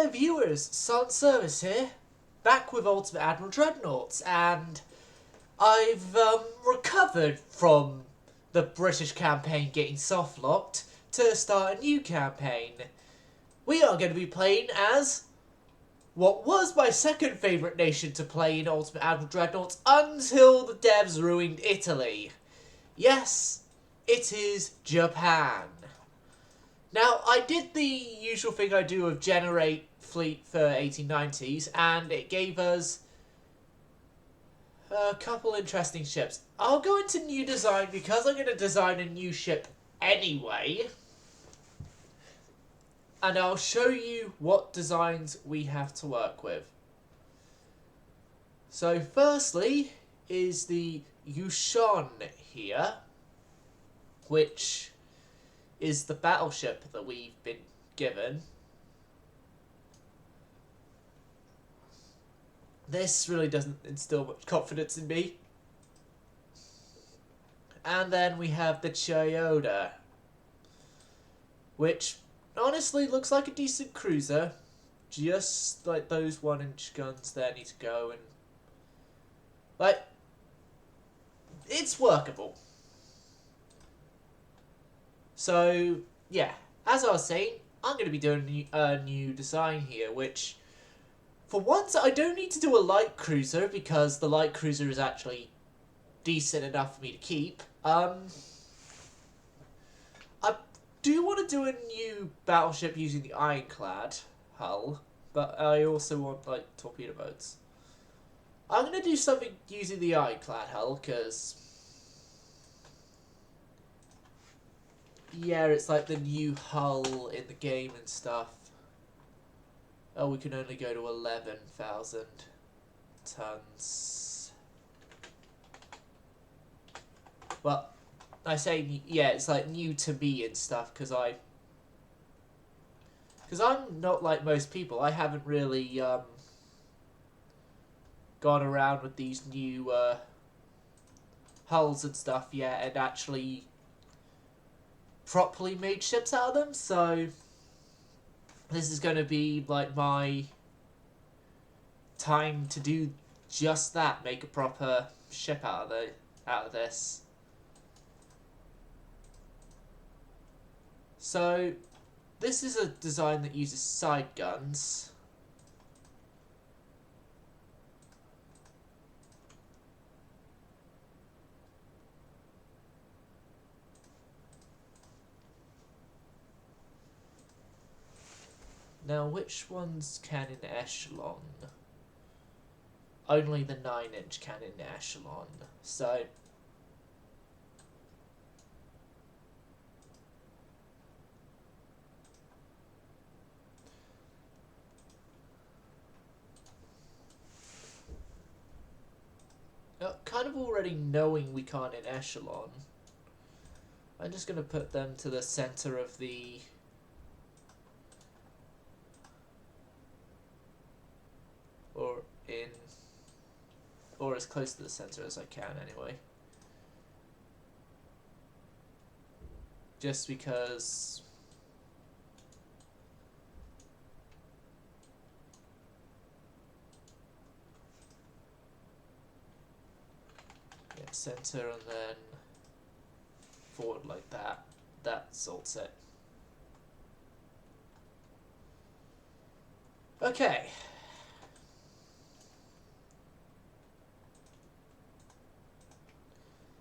there viewers, Sun Service here, back with Ultimate Admiral Dreadnoughts, and I've recovered from the British campaign getting soft-locked to start a new campaign. We are going to be playing as what was my second favourite nation to play in Ultimate Admiral Dreadnoughts until the devs ruined Italy. Yes, it is Japan. Now, I did the usual thing I do of generate fleet for 1890s, and it gave us a couple interesting ships. I'll go into new design because I'm going to design a new ship anyway. And I'll show you what designs we have to work with. So firstly is the Yushon here, which is the battleship that we've been given. This really doesn't instill much confidence in me. And then we have the Chiyoda, which honestly looks like a decent cruiser. Just like those 1-inch guns there need to go, and like, it's workable. So yeah, as I was saying, I'm going to be doing a new design here, which for once I don't need to do a light cruiser because the light cruiser is actually decent enough for me to keep. I do want to do a new battleship using the ironclad hull, but I also want like torpedo boats. I'm going to do something using the ironclad hull because, yeah, it's like the new hull in the game and stuff. Oh, we can only go to 11,000 tons. Well, I say, yeah, it's like new to me and stuff because I'm not like most people. I haven't really gone around with these new hulls and stuff yet and actually properly made ships out of them, so this is going to be like my time to do just that, make a proper ship out of this. So this is a design that uses side guns. Now, which ones can in echelon? Only the 9-inch can in echelon. So kind of already knowing we can't in echelon, I'm just going to put them to the center of the or as close to the center as I can anyway. Just because yeah, center and then forward like that. That sorts it. Okay.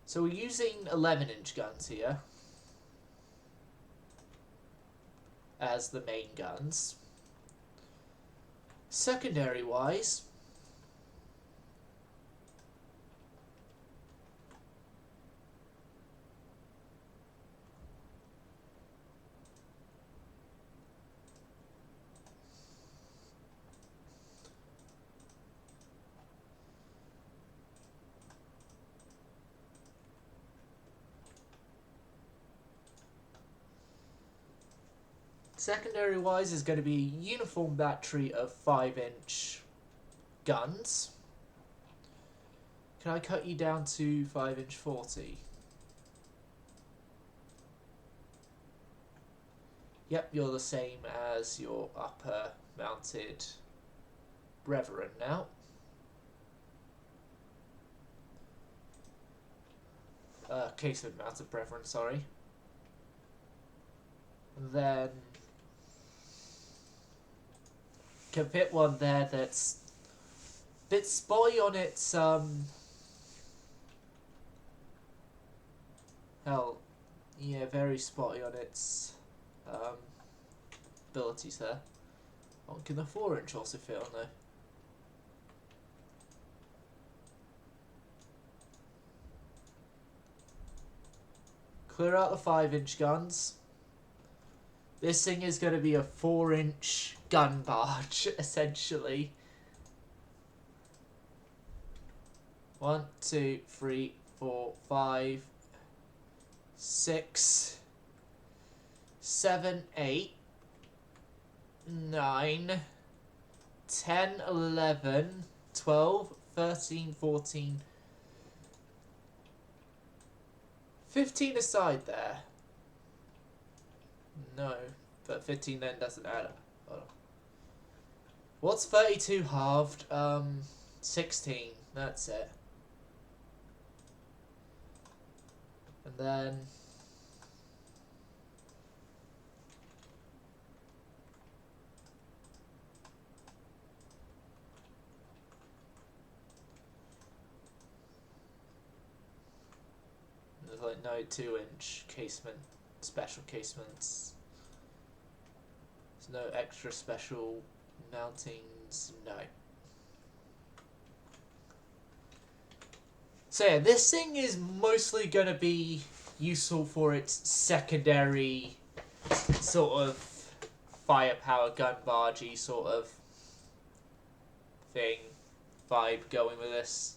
So we're using 11-inch guns here as the main guns. Secondary wise, is going to be a uniform battery of 5-inch guns. Can I cut you down to 5-inch 40? Yep, you're the same as your upper mounted Brethren now. Casement mounted Brethren, sorry. And then can fit one there that's a bit spotty on its hell, yeah, very spotty on its abilities there. Oh, can the 4-inch also fit on there? Clear out the 5-inch guns. This thing is going to be a 4-inch gun barge, essentially. 1, 2, 3, 4, 5, 6, 7, 8, 9, 10, 11, 12, 13, 14, 15 aside there. No, but 15 then doesn't add up. Hold on. What's 32 halved? 16. That's it. And then there's like no 2-inch casement, special casements. There's no extra special mountings, no. So yeah, this thing is mostly going to be useful for its secondary sort of firepower gun bargey sort of thing, vibe going with this.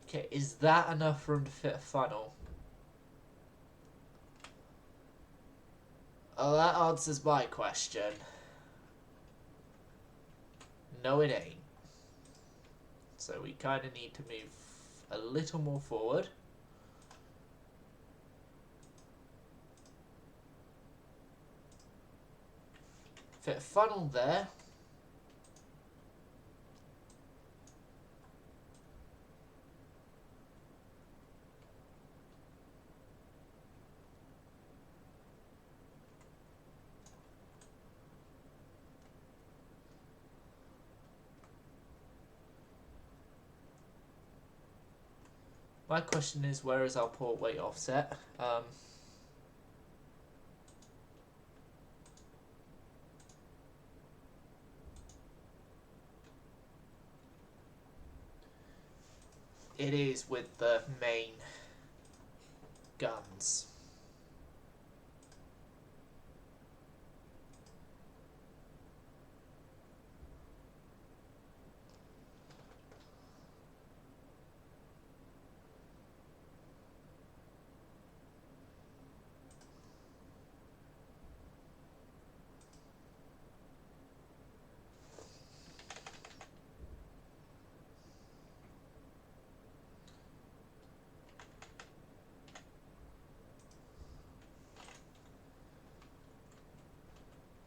Okay, is that enough for him to fit a funnel? Oh, that answers my question. No, it ain't. So we kind of need to move a little more forward. Fit a funnel there. My question is, where is our port weight offset? It is with the main guns.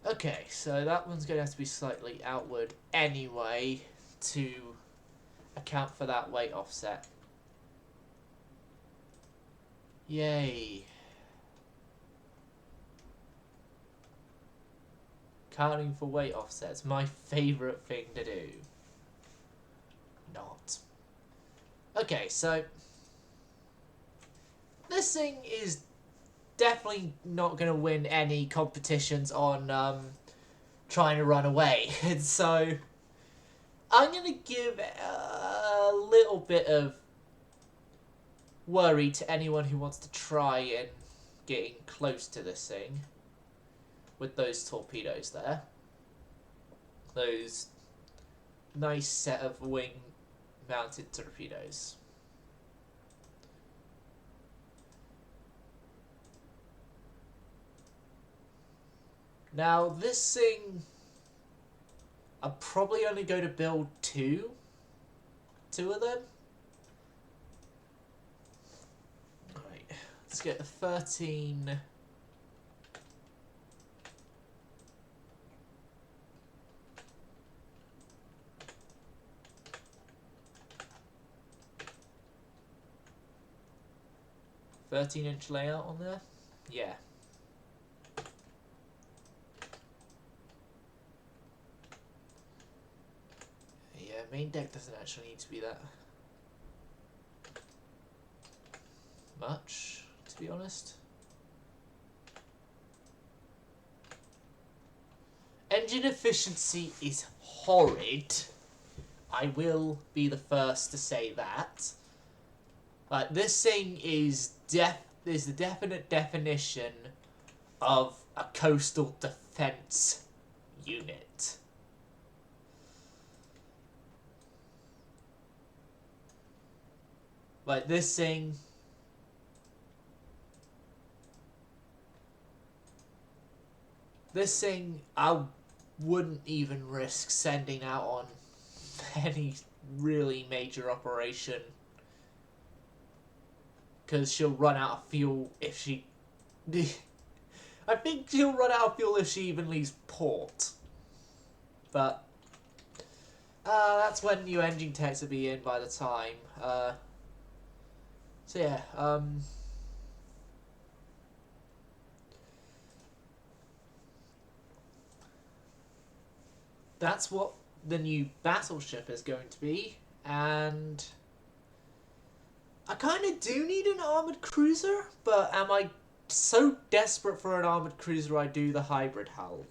Okay, so that one's going to have to be slightly outward anyway to account for that weight offset. Yay. Counting for weight offsets, my favourite thing to do. Not. Okay, so this thing is definitely not going to win any competitions on trying to run away. And so I'm going to give a little bit of worry to anyone who wants to try and getting close to this thing with those torpedoes there. Those nice set of wing mounted torpedoes. Now, this thing I'm probably only going to build two of them. Right, let's get the 13. "13" layout on there. Yeah. Yeah, main deck doesn't actually need to be that much, to be honest. Engine efficiency is horrid. I will be the first to say that. But this thing is the definite definition of a coastal defense unit. Like this thing. This thing, I wouldn't even risk sending out on any really major operation. Because she'll run out of fuel if she... I think she'll run out of fuel if she even leaves port. But... that's when new engine techs will be in by the time. So yeah, that's what the new battleship is going to be, and I kind of do need an armoured cruiser, but am I so desperate for an armoured cruiser I do the hybrid hull?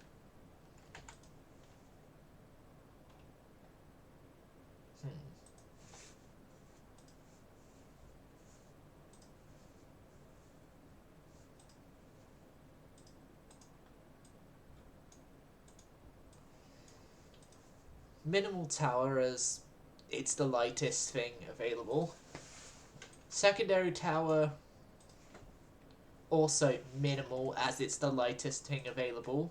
Minimal tower, as it's the lightest thing available. Secondary tower, also minimal, as it's the lightest thing available.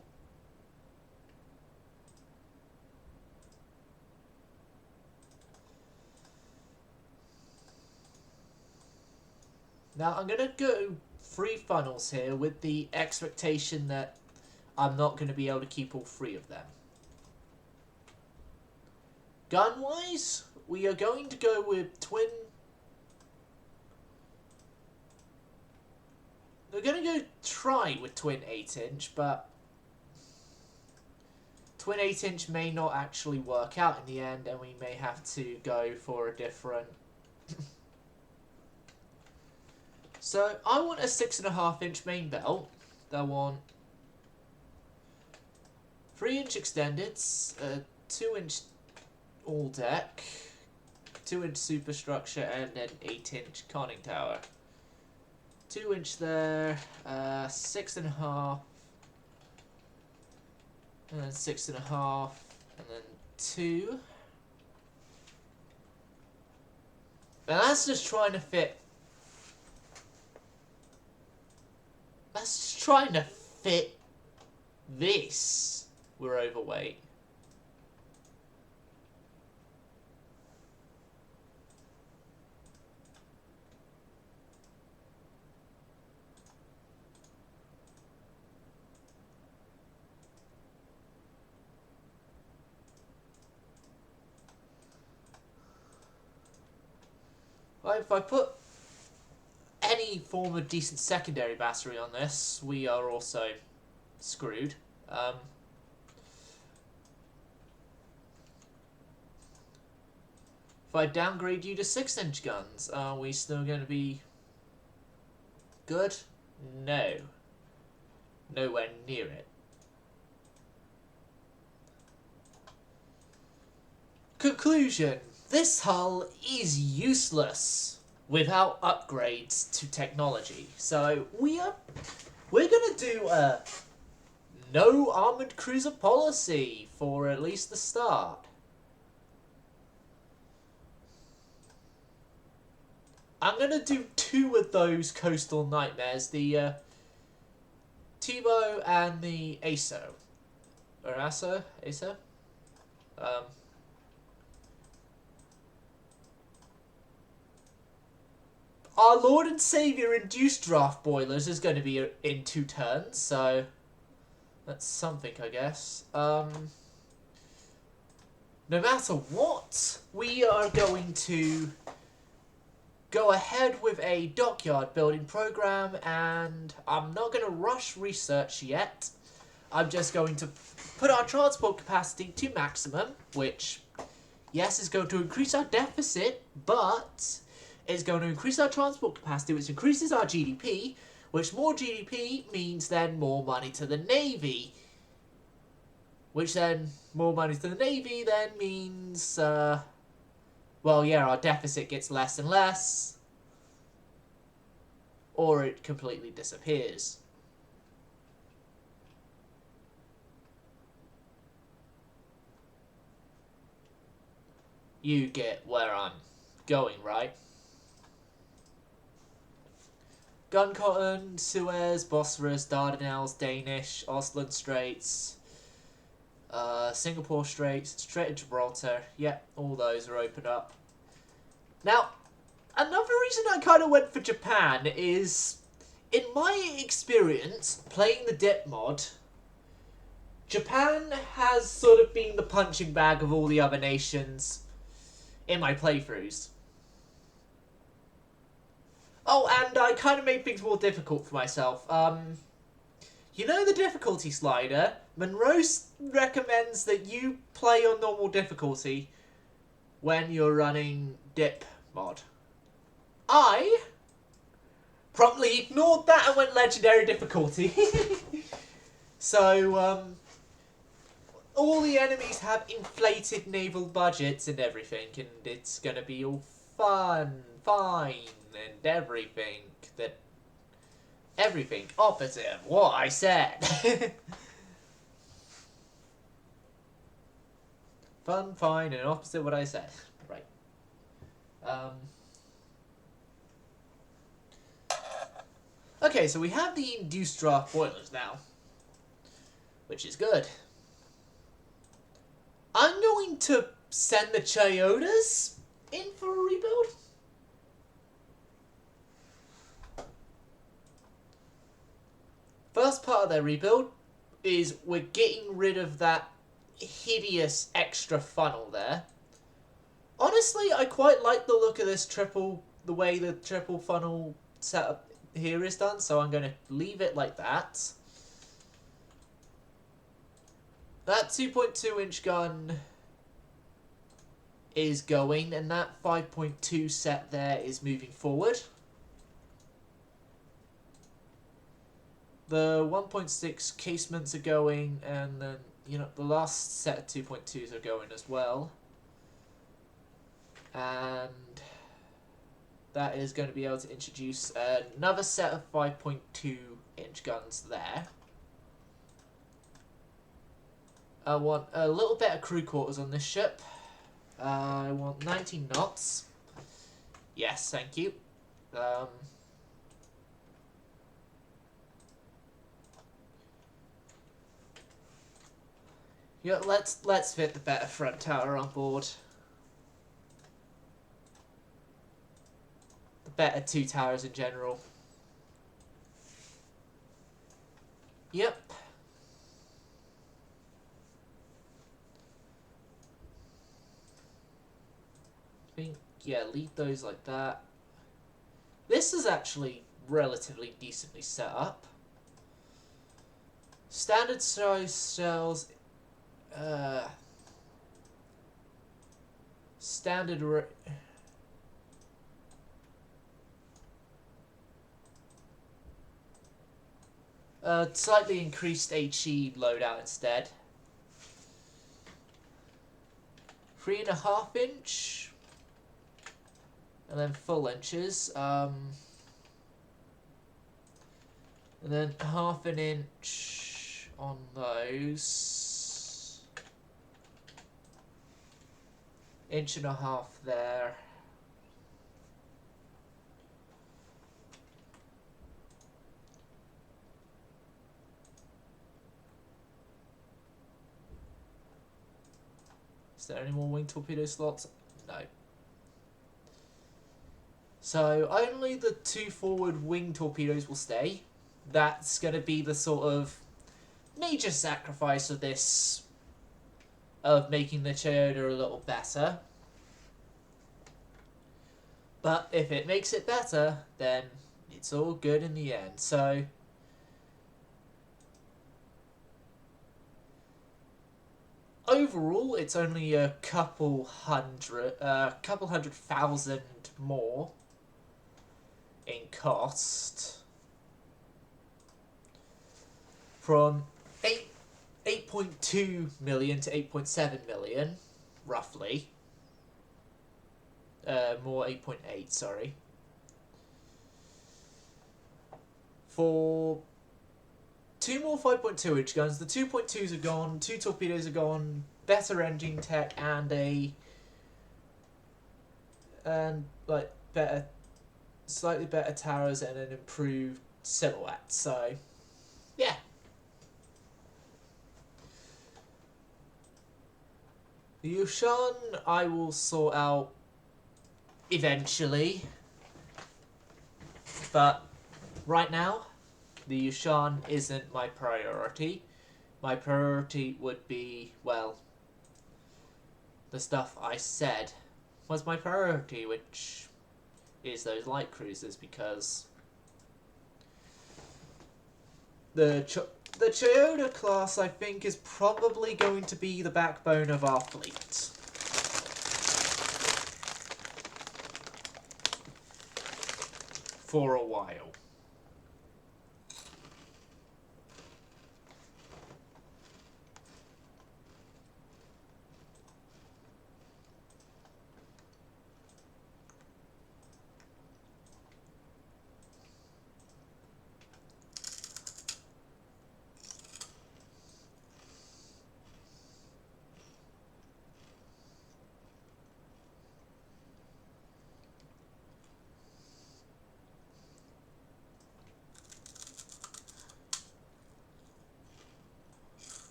Now I'm going to go 3 funnels here with the expectation that I'm not going to be able to keep all 3 of them. Gun-wise, we are going to go with twin... We're going to go try with twin 8-inch, but twin 8-inch may not actually work out in the end, and we may have to go for a different... So, I want a 6.5-inch main belt. I want 3-inch extendeds, a 2-inch all deck, 2-inch superstructure, and an 8-inch conning tower. 2-inch there, 6.5, and then 6.5, and then 2. And that's just trying to fit. That's just trying to fit this. We're overweight. If I put any form of decent secondary battery on this, we are also screwed. If I downgrade you to 6-inch guns, are we still going to be good? No. Nowhere near it. Conclusion. This hull is useless without upgrades to technology. So we're gonna do a no armored cruiser policy for at least the start. I'm gonna do 2 of those coastal nightmares, the Tebow and the ASO. Or ASO? ASO? Um, our Lord and Saviour induced draft boilers is going to be in 2 turns, so that's something, I guess. No matter what, we are going to go ahead with a dockyard building program, and I'm not going to rush research yet. I'm just going to put our transport capacity to maximum, which, yes, is going to increase our deficit, but it's going to increase our transport capacity, which increases our GDP, which more GDP means then more money to the Navy. Which then, more money to the Navy then means, well, yeah, our deficit gets less and less, or it completely disappears. You get where I'm going, right? Gun Cotton, Suez, Bosphorus, Dardanelles, Danish, Osland Straits, Singapore Straits, Strait of Gibraltar. Yep, all those are open up. Now, another reason I kind of went for Japan is, in my experience, playing the dip mod, Japan has sort of been the punching bag of all the other nations in my playthroughs. Oh, and I kind of made things more difficult for myself. You know the difficulty slider? Monroe recommends that you play on normal difficulty when you're running dip mod. I promptly ignored that and went legendary difficulty. So, all the enemies have inflated naval budgets and everything, and it's gonna be all fun, fine, and everything opposite of what I said. Fun, fine, and opposite what I said. Right. Okay, so we have the induced draft boilers now, which is good. I'm going to send the Chiotas in for a rebuild. First part of their rebuild is we're getting rid of that hideous extra funnel there. Honestly, I quite like the look of this the way the triple funnel setup here is done, so I'm going to leave it like that. That 2.2 inch gun is going, and that 5.2 set there is moving forward. The 1.6 casements are going, and then, you know, the last set of 2.2s are going as well. And that is going to be able to introduce another set of 5.2 inch guns there. I want a little bit of crew quarters on this ship. I want 19 knots. Yes, thank you. Yeah, let's fit the better front tower on board. The better 2 towers in general. Yep. I think, yeah, leave those like that. This is actually relatively decently set up. Standard size cells. Standard slightly increased HE loadout instead. 3.5 inch, and then full inches. And then 1/2 inch on those. 1.5 inch there. Is there any more wing torpedo slots? No. So only the 2 forward wing torpedoes will stay. That's going to be the sort of major sacrifice of this, of making the Toyota a little better. But if it makes it better, then it's all good in the end. So overall, it's only a couple hundred thousand more in cost, from 8.2 million to 8.7 million, roughly. More 8.8, sorry. For 2 more 5.2 inch guns, the 2.2s are gone, 2 torpedoes are gone, better engine tech, and slightly better towers and an improved silhouette. So, yeah. The Yushan I will sort out eventually, but right now, the Yushan isn't my priority. My priority would be, well, the stuff I said was my priority, which is those light cruisers, because the Toyota class, I think, is probably going to be the backbone of our fleet. For a while.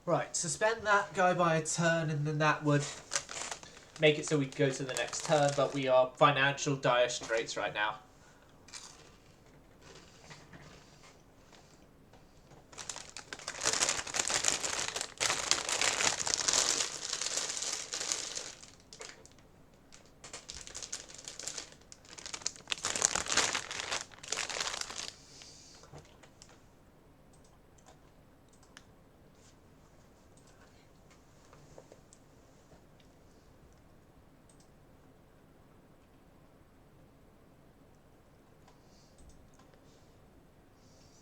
Right, suspend that guy by a turn, and then that would make it so we can go to the next turn, but we are financial dire straits right now.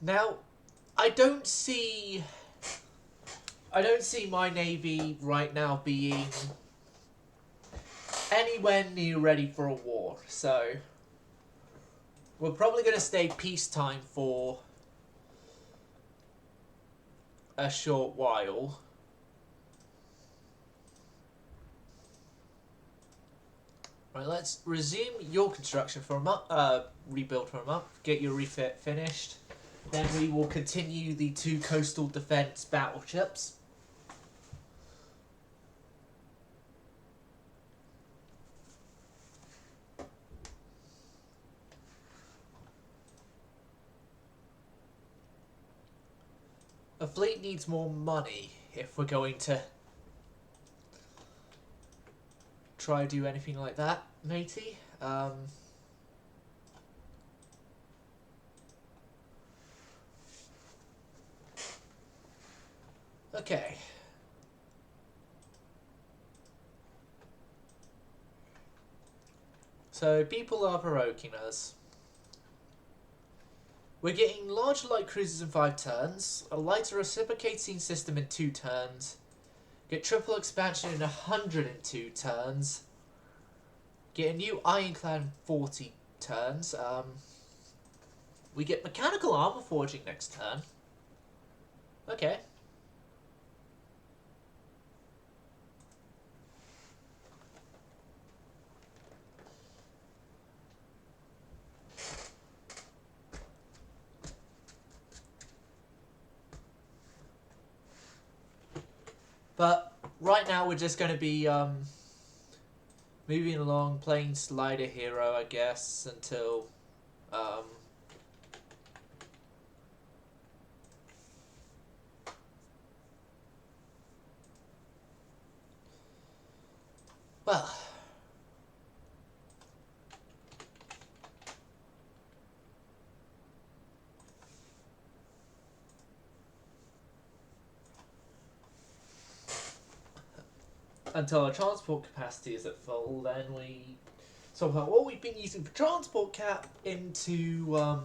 Now, I don't see my navy right now being anywhere near ready for a war, so we're probably going to stay peacetime for a short while. Right, let's resume your construction for a month, rebuild for a month, get your refit finished. Then we will continue the 2 coastal defense battleships. A fleet needs more money if we're going to try to do anything like that, matey. Okay. So people are provoking us. We're getting larger light cruisers in 5 turns, a lighter reciprocating system in 2 turns, get triple expansion in 102 turns, get a new ironclad in 40 turns, we get mechanical armor forging next turn. Okay. But right now we're just going to be moving along, playing Slider Hero, I guess, until well, until our transport capacity is at full, then we somehow what we've been using for transport cap into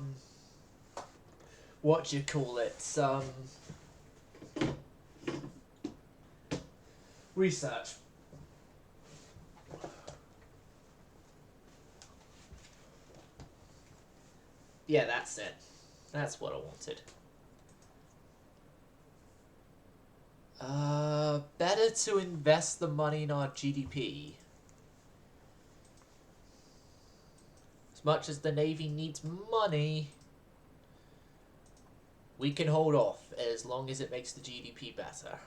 what do you call it? Research. Yeah, that's it. That's what I wanted. Better to invest the money in our GDP. As much as the Navy needs money, we can hold off as long as it makes the GDP better.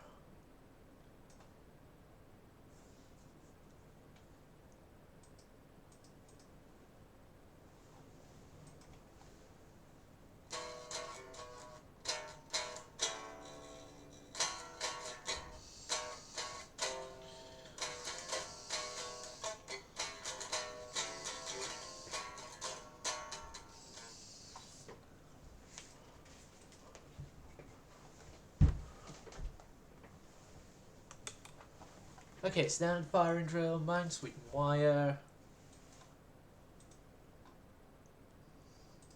Okay, standard firing drill, mine sweep and wire.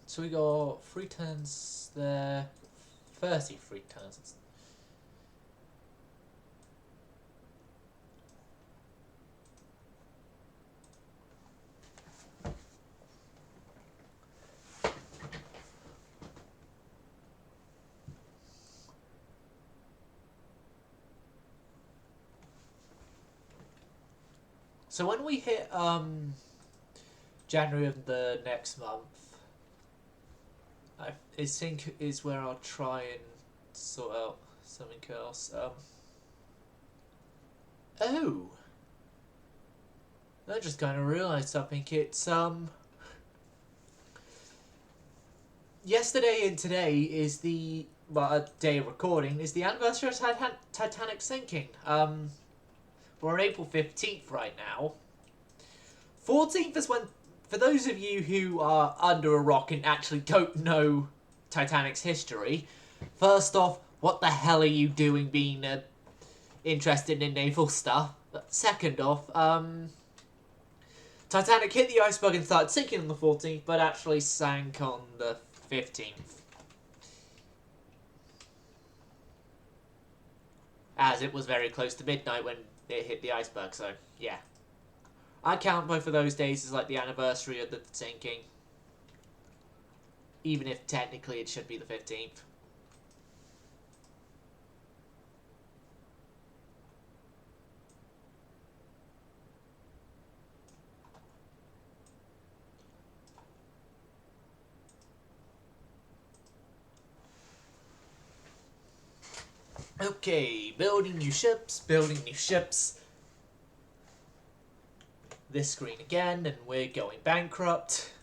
So we got 3 turns there, 33 turns. So when we hit January of the next month, I think is where I'll try and sort out something else. Oh, I just kind of realised something. It's yesterday and today is the day of recording is the anniversary of Titanic sinking. We're on April 15th right now. 14th is when, for those of you who are under a rock and actually don't know Titanic's history, first off, what the hell are you doing being interested in naval stuff? But second off, Titanic hit the iceberg and started sinking on the 14th, but actually sank on the 15th. As it was very close to midnight when it hit the iceberg, so yeah. I count both of those days as like the anniversary of the sinking. Even if technically it should be the 15th. Okay, building new ships, building new ships. This screen again, and we're going bankrupt.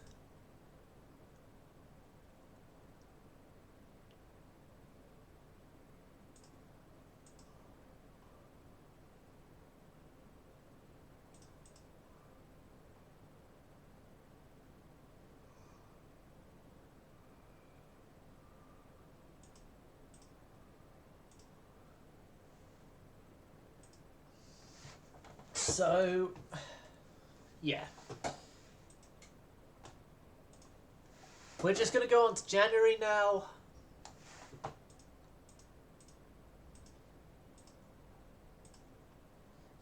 So, yeah. We're just going to go on to January now.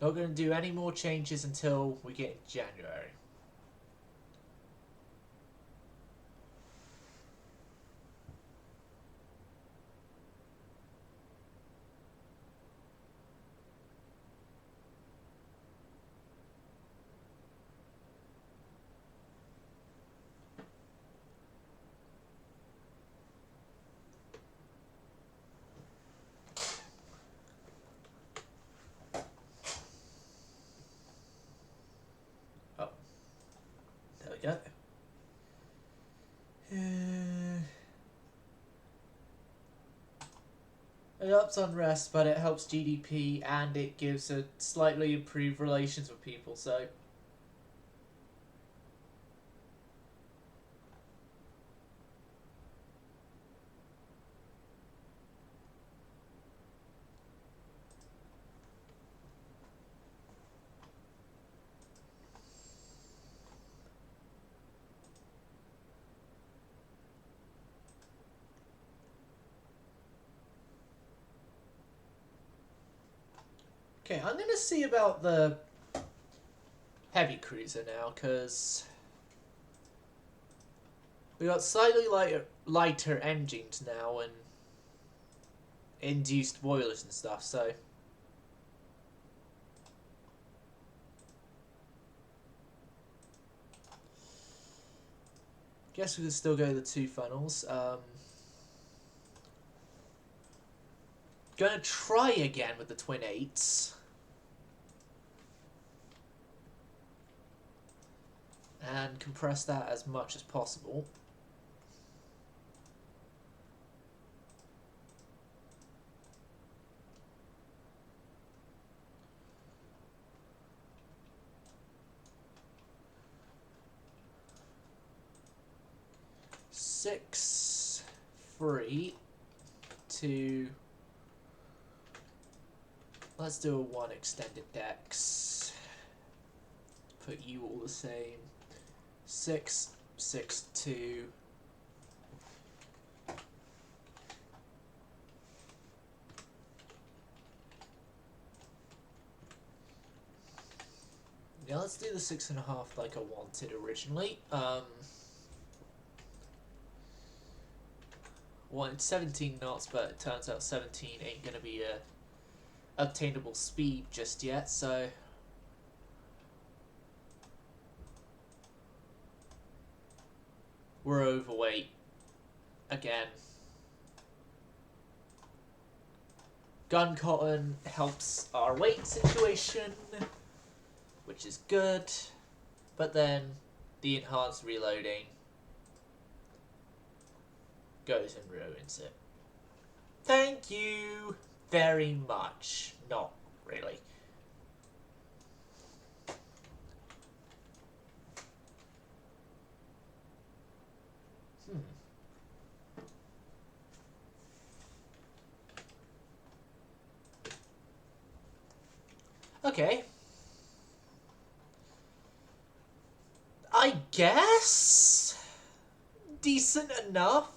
Not going to do any more changes until we get January. ups unrest, but it helps GDP and it gives a slightly improved relations with people, so... Okay, I'm going to see about the heavy cruiser now, because we got slightly lighter engines now and induced boilers and stuff, so... Guess we can still go the 2 funnels. Gonna try again with the twin 8s. And compress that as much as possible. Six, 3, 2. Let's do a 1 extended decks. Put you all the same. 6, 6, 2. Yeah, let's do the 6.5 like I wanted originally. Wanted 17 knots, but it turns out 17 ain't gonna be a obtainable speed just yet, so we're overweight again. Gun cotton helps our weight situation, which is good, but then the enhanced reloading goes and ruins it. Thank you very much. Not really. Okay. I guess decent enough.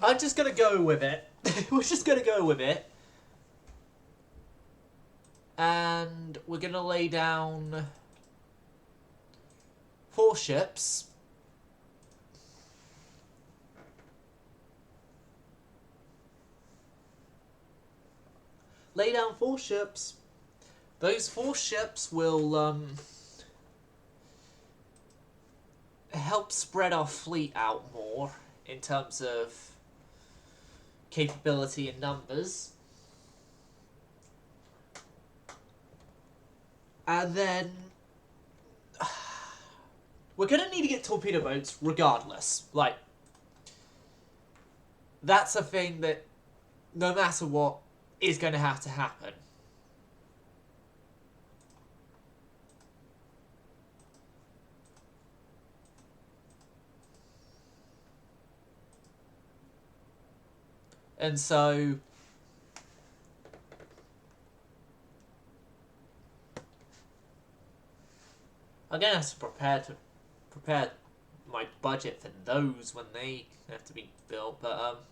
I'm just gonna go with it. We're just gonna go with it. And we're gonna lay down 4 ships. Lay down 4 ships. Those 4 ships will help spread our fleet out more in terms of capability and numbers. And then we're gonna need to get torpedo boats regardless. Like, that's a thing that no matter what is going to have to happen. And so I'm going to have to prepare my budget for those when they have to be built, but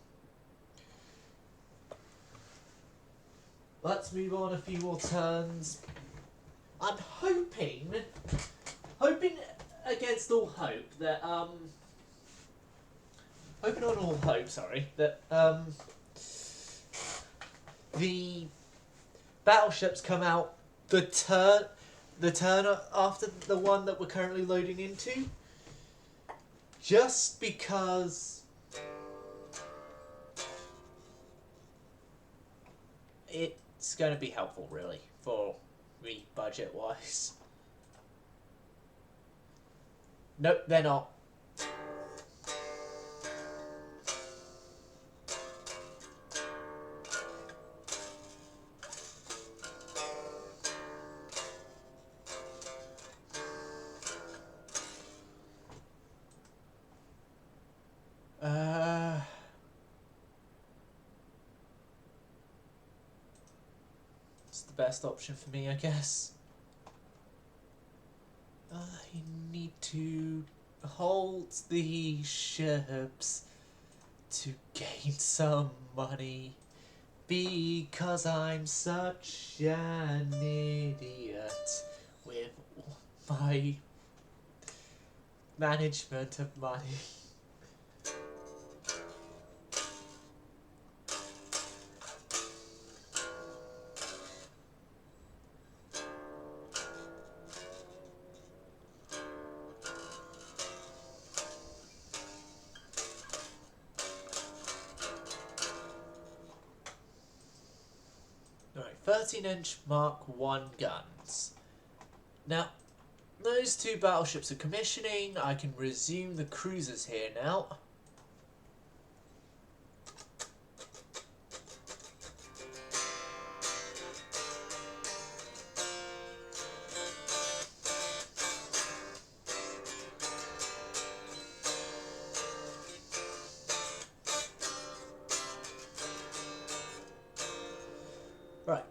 let's move on a few more turns. I'm hoping against all hope that hoping on all hope, sorry, that the battleships come out the turn after the one that we're currently loading into, just because it's going to be helpful, really, for me budget wise. Nope, they're not. best option for me, I guess. I need to hold the ships to gain some money because I'm such an idiot with my management of money. Alright, 13-inch Mark 1 guns. Now, those two battleships are commissioning. I can resume the cruisers here now. Right.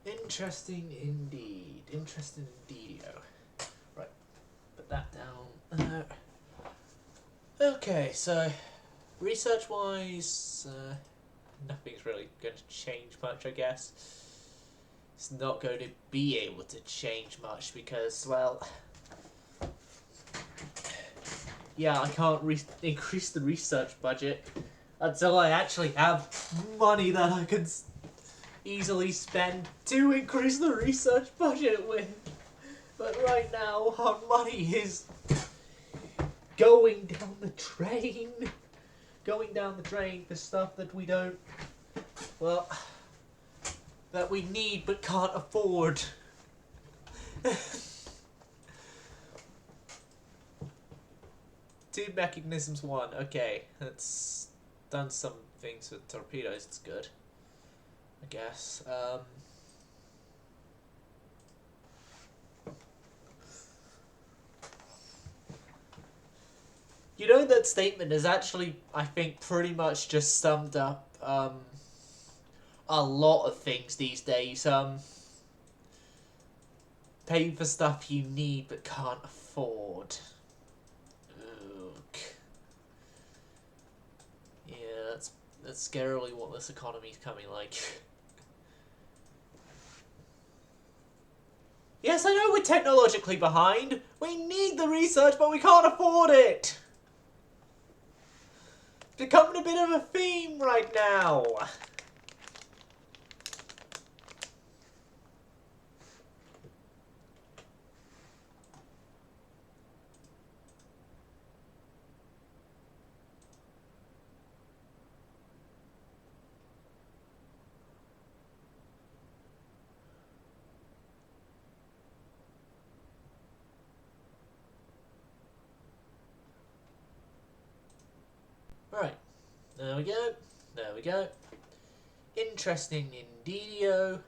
Interesting indeed. Interesting indeed-o. Right, put that down. Okay, so research-wise, nothing's really going to change much, I guess. It's not going to be able to change much because, well, yeah, I can't increase the research budget until I actually have money that I can easily spend to increase the research budget with. But right now, our money is going down the drain. Going down the drain for stuff that we don't, well, that we need but can't afford. Two mechanisms, one. Okay, that's done some things with torpedoes. It's good, I guess. You know, that statement is actually, I think, pretty much just summed up a lot of things these days. Paying for stuff you need but can't afford. Ugh. Yeah, that's scarily what this economy's coming like. Yes, I know we're technologically behind. We need the research, but we can't afford it. It's becoming a bit of a theme right now. Right, there we go, there we go. Interesting indeedio.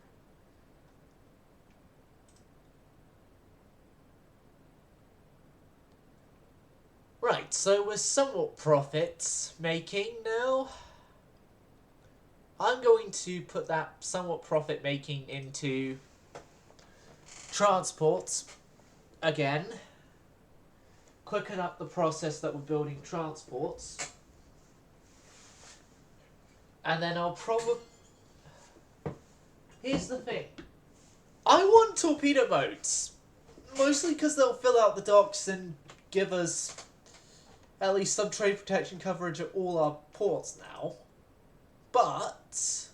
Right, so we're somewhat profits making now. I'm going to put that somewhat profit making into transports again. Quicken up the process that we're building transports. And then I'll probably... Here's the thing. I want torpedo boats. Mostly because they'll fill out the docks and give us at least some trade protection coverage at all our ports now. But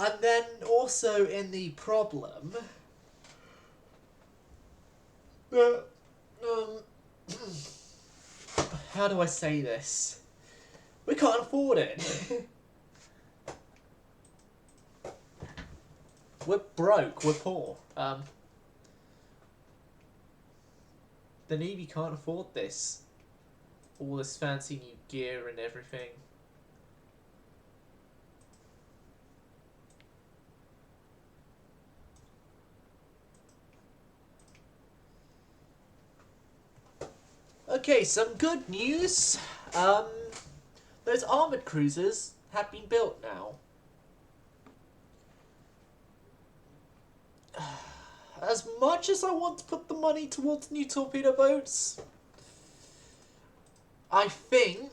And then also in the problem, how do I say this? We can't afford it. We're broke. We're poor. The Navy can't afford this. All this fancy new gear and everything. Okay, some good news. Those armoured cruisers have been built now. As much as I want to put the money towards new torpedo boats, I think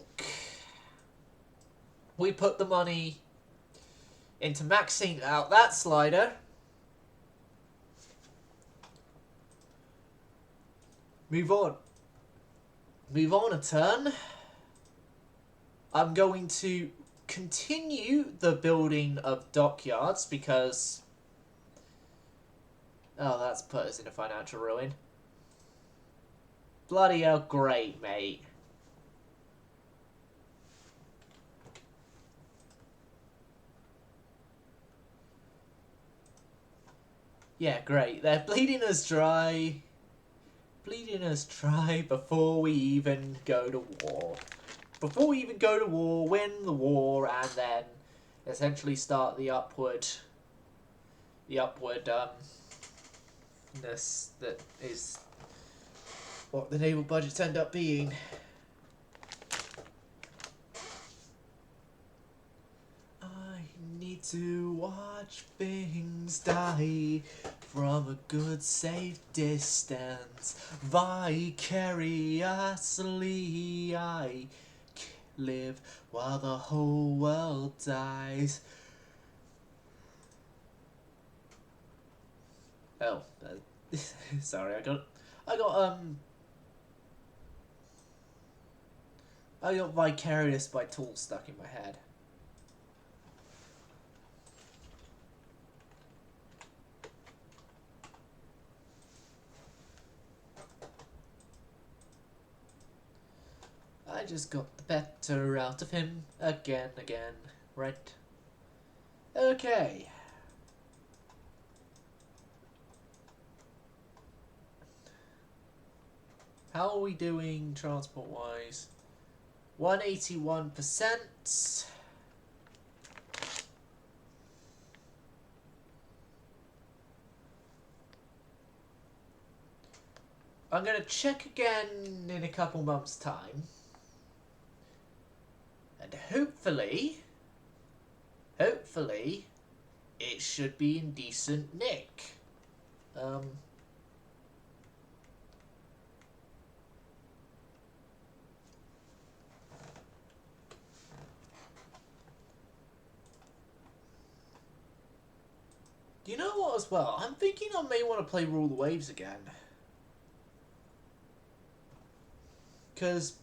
we put the money into maxing out that slider. Move on. Move on a turn. I'm going to continue the building of dockyards because... oh, that's put us in a financial ruin. Bloody hell, great, mate. Yeah, great. They're bleeding us dry. Bleeding us dry before we even go to war. Before we even go to war, win the war, and then essentially start the upward ness that is what the naval budgets end up being. I need to watch things die from a good safe distance. Vicariously I live while the whole world dies. Oh, sorry, I got Vicarious by Tool stuck in my head. I just got the better out of him again, right? Okay. How are we doing transport-wise? 181%. I'm going to check again in a couple months' time. And hopefully, it should be in decent nick. You know what as well? I'm thinking I may want to play Rule the Waves again. Because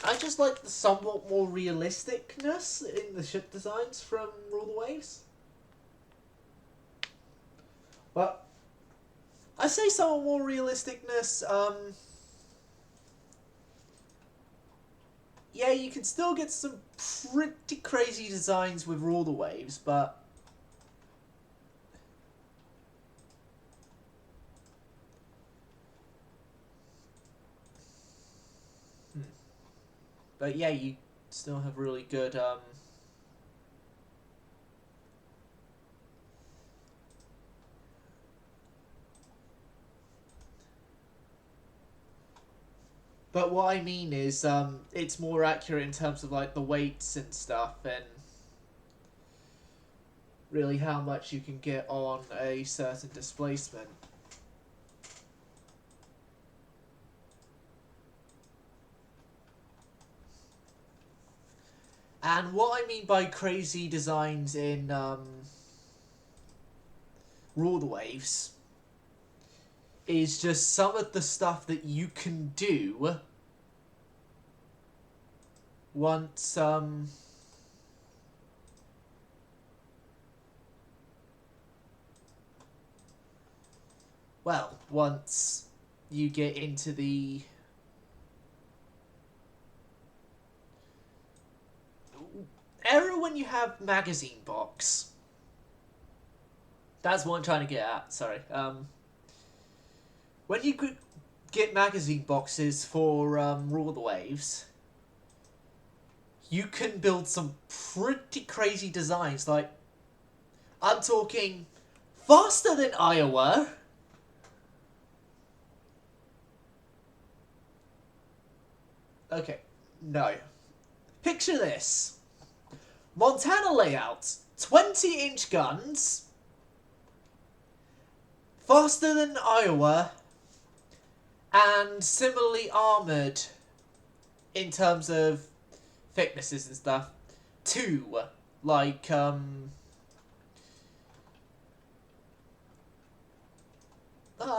I just like the somewhat more realisticness in the ship designs from Rule the Waves. But I say somewhat more realisticness, yeah, you can still get some pretty crazy designs with Rule the Waves, but but yeah, you still have really good but what I mean is it's more accurate in terms of like the weights and stuff and really how much you can get on a certain displacement. And what I mean by crazy designs in Rule the Waves is just some of the stuff that you can do once well, once you get into the era when you have magazine box. That's what I'm trying to get at, sorry. When you could get magazine boxes for Rule of the Waves, you can build some pretty crazy designs. Like, I'm talking faster than Iowa. Okay, no. Picture this. Montana layout, 20-inch guns, faster than Iowa, and similarly armoured in terms of thicknesses and stuff. 2, like, oh,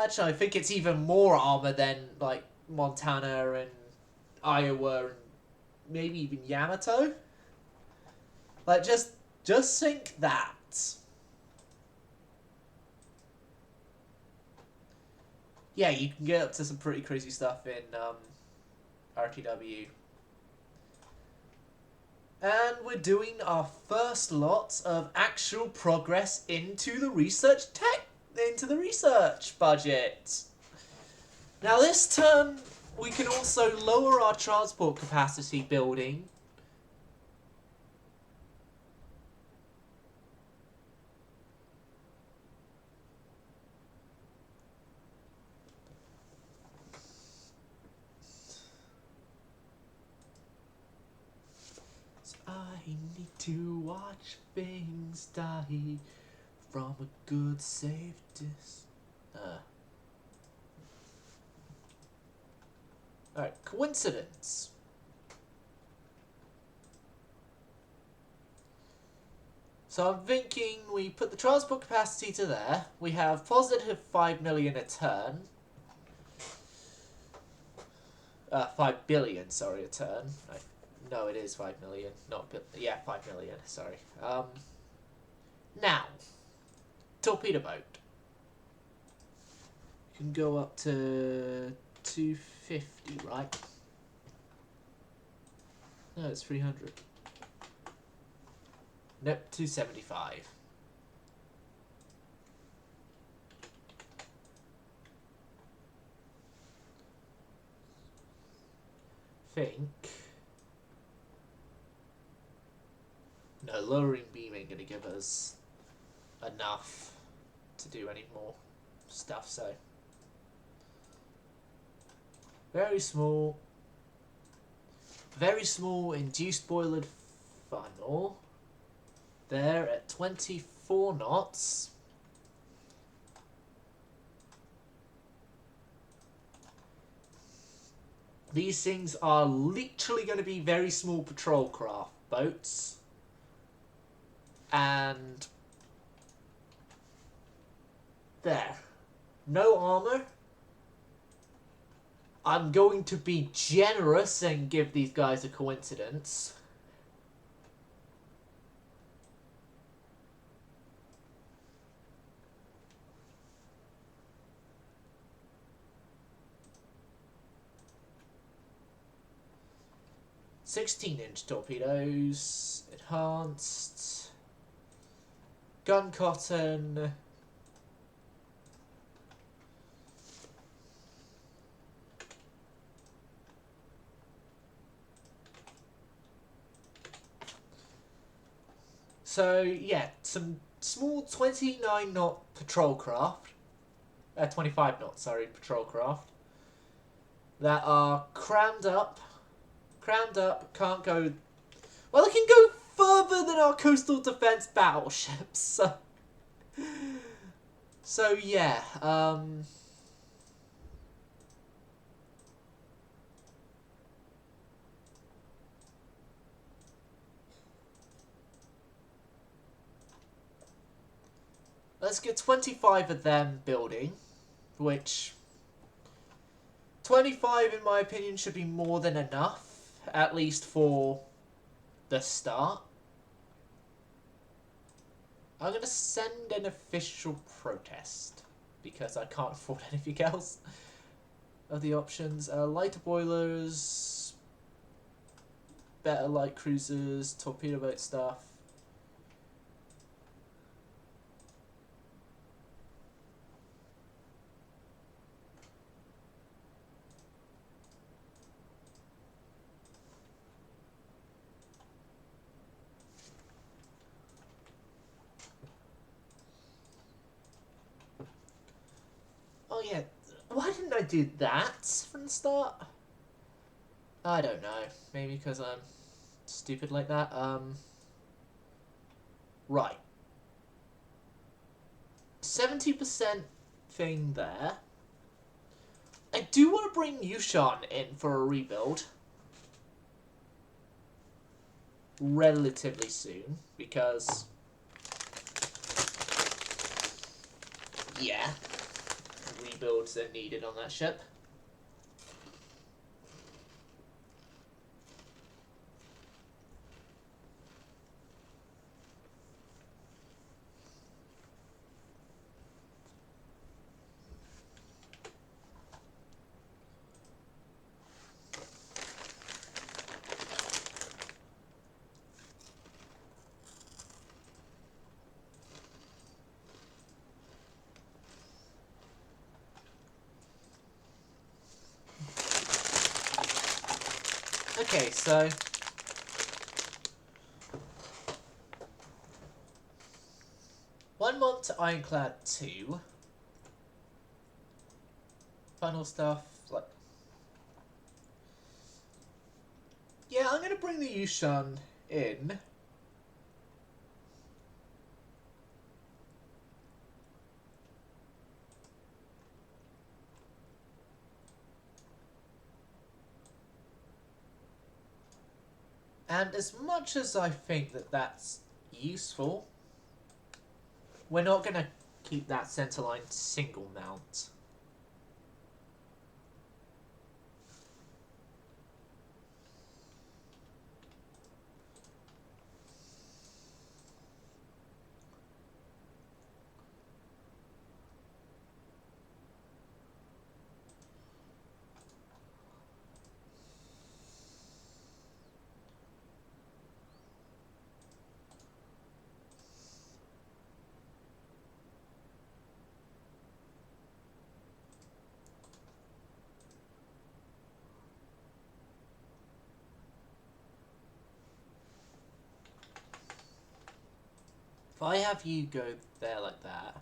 actually, I think it's even more armour than, like, Montana and Iowa and maybe even Yamato. Like, just think that. Yeah, you can get up to some pretty crazy stuff in RTW. And we're doing our first lot of actual progress into the research budget. Now this turn, we can also lower our transport capacity building. I need to watch things die from a good safe distance. Alright, coincidence. So I'm thinking we put the transport capacity to there. We have positive 5 million a turn. 5 billion, sorry, a turn. No, it is 5 million. Not, yeah, 5 million, sorry. Now, torpedo boat. You can go up to 250, right? No, it's 300. Nope, 275. Think. No, lowering beam ain't gonna give us enough to do any more stuff, so. Very small induced boilered funnel. There at 24 knots. These things are literally going to be very small patrol craft boats. And there. No armor. I'm going to be generous and give these guys a coincidence. "16-inch torpedoes, enhanced, gun cotton, so yeah, some small 29-knot patrol craft, 25 knots, sorry, patrol craft, that are crammed up, can't go, well, they can go further than our coastal defense battleships, so yeah, let's get 25 of them building, which 25 in my opinion should be more than enough. at least for the start. I'm going to send an official protest, because I can't afford anything else. Of the options, lighter boilers, better light cruisers, torpedo boat stuff. Oh yeah, why didn't I do that from the start? I don't know. Maybe because I'm stupid like that. Right. 70% thing there. I do want to bring Yushan in for a rebuild. Relatively soon, because... yeah. Rebuilds are needed on that ship. Okay, so... one month to Ironclad 2. Final stuff, like... yeah, I'm gonna bring the Yushan in. And as much as I think that that's useful, we're not going to keep that centerline single mount. If I have you go there like that,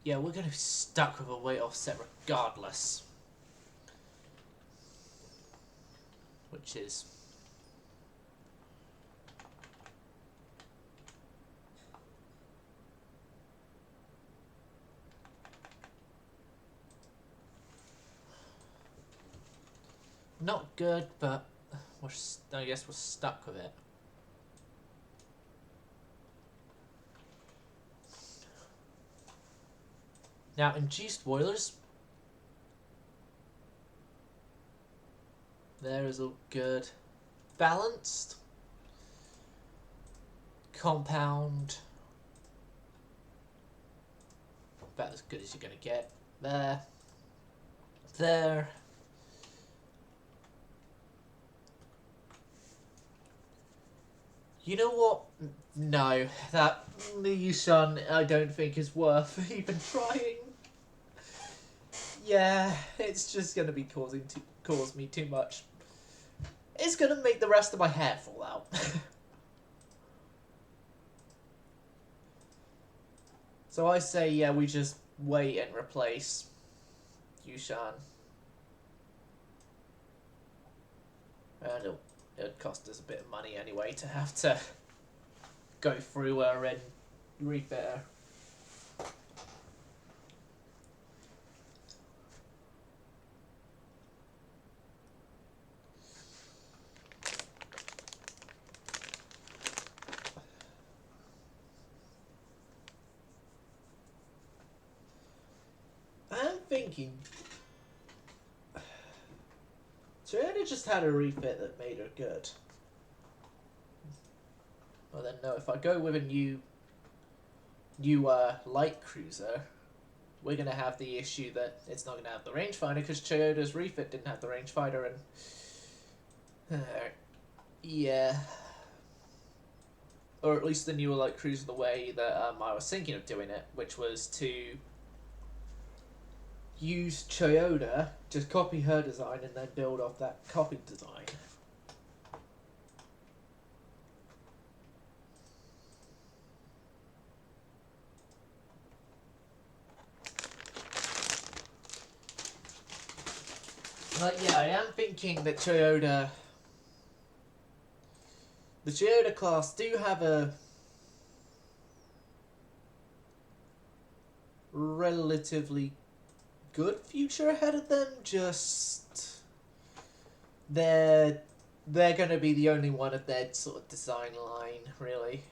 yeah, we're going to be stuck with a weight offset regardless. Which is... not good, but I guess we're stuck with it. Now, induced boilers. There is all good. Balanced. Compound. About as good as you're going to get. There. There. You know what? No, that Yushan I don't think is worth even trying. Yeah, it's just gonna be cause me too much. It's gonna make the rest of my hair fall out. So I say, yeah, we just wait and replace Yushan. And it'd cost us a bit of money anyway to have to go through her and refit her. thinking Toyota just had a refit that made her good. Well then no, if I go with a new light cruiser, we're gonna have the issue that it's not gonna have the rangefinder because Toyota's refit didn't have the rangefinder, and yeah, or at least the newer light cruiser the way that I was thinking of doing it, which was to use Toyota, just copy her design and then build off that copied design. But yeah, I am thinking that the Toyota class do have a relatively good future ahead of them, just they're going to be the only one of their sort of design line, really.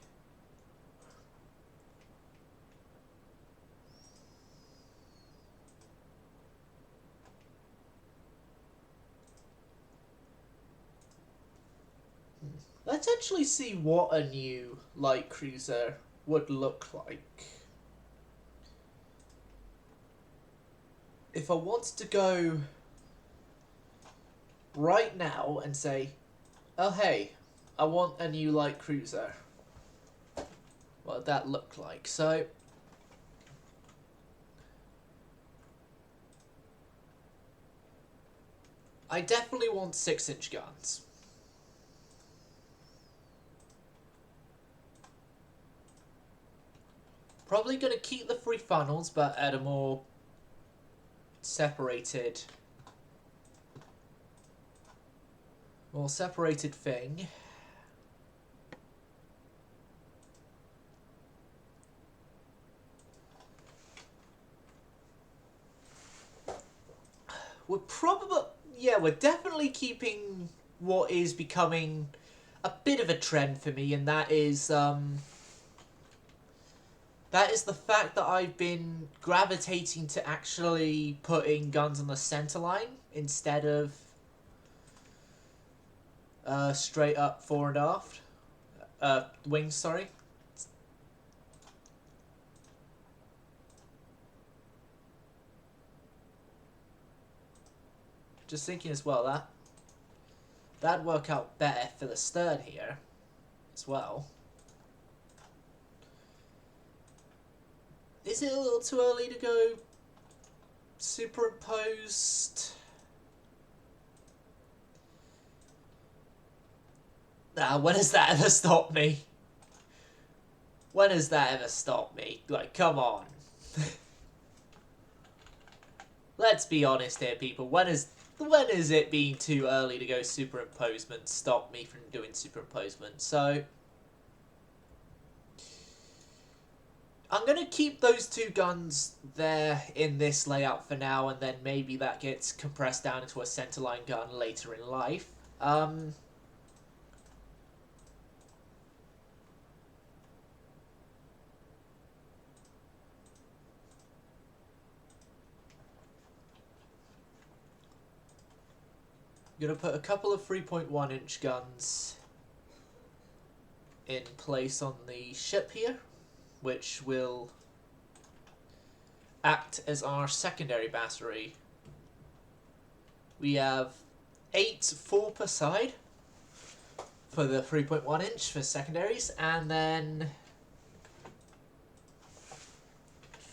Let's actually see what a new light cruiser would look like. If I wanted to go right now and say, oh hey, I want a new light cruiser, what would that look like? So I definitely want 6-inch guns. Probably going to keep the 3 funnels, but at a more separated thing. We're definitely keeping what is becoming a bit of a trend for me, and that is the fact that I've been gravitating to actually putting guns on the center line instead of straight up fore and aft. Wings, sorry. Just thinking as well, that'd work out better for the stern here as well. Is it a little too early to go superimposed? Nah, when has that ever stopped me? When has that ever stopped me? Like, come on. Let's be honest here, people. When is it being too early to go superimposement stop me from doing superimposement? So I'm going to keep those 2 guns there in this layout for now, and then maybe that gets compressed down into a centerline gun later in life. I'm going to put a couple of 3.1-inch guns in place on the ship here, which will act as our secondary battery. We have 4 per side for the 3.1-inch for secondaries, and then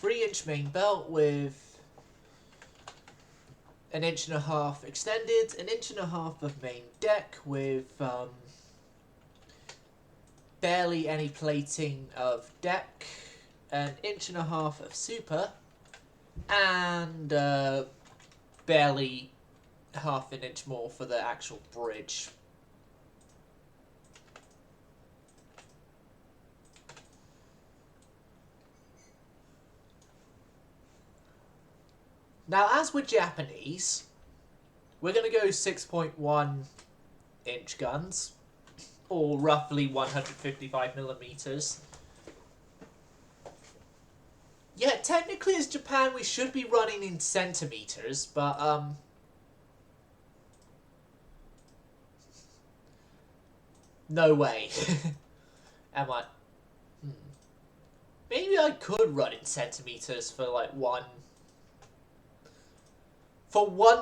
3-inch main belt with 1.5 inches extended, 1.5 inches of main deck with barely any plating of deck, 1.5 inches of super, and barely half an inch more for the actual bridge. Now, as we're Japanese, we're going to go 6.1-inch guns, or roughly 155 millimeters. Yeah, technically as Japan we should be running in centimeters, but no way. Am I? Hmm. Maybe I could run in centimeters for like one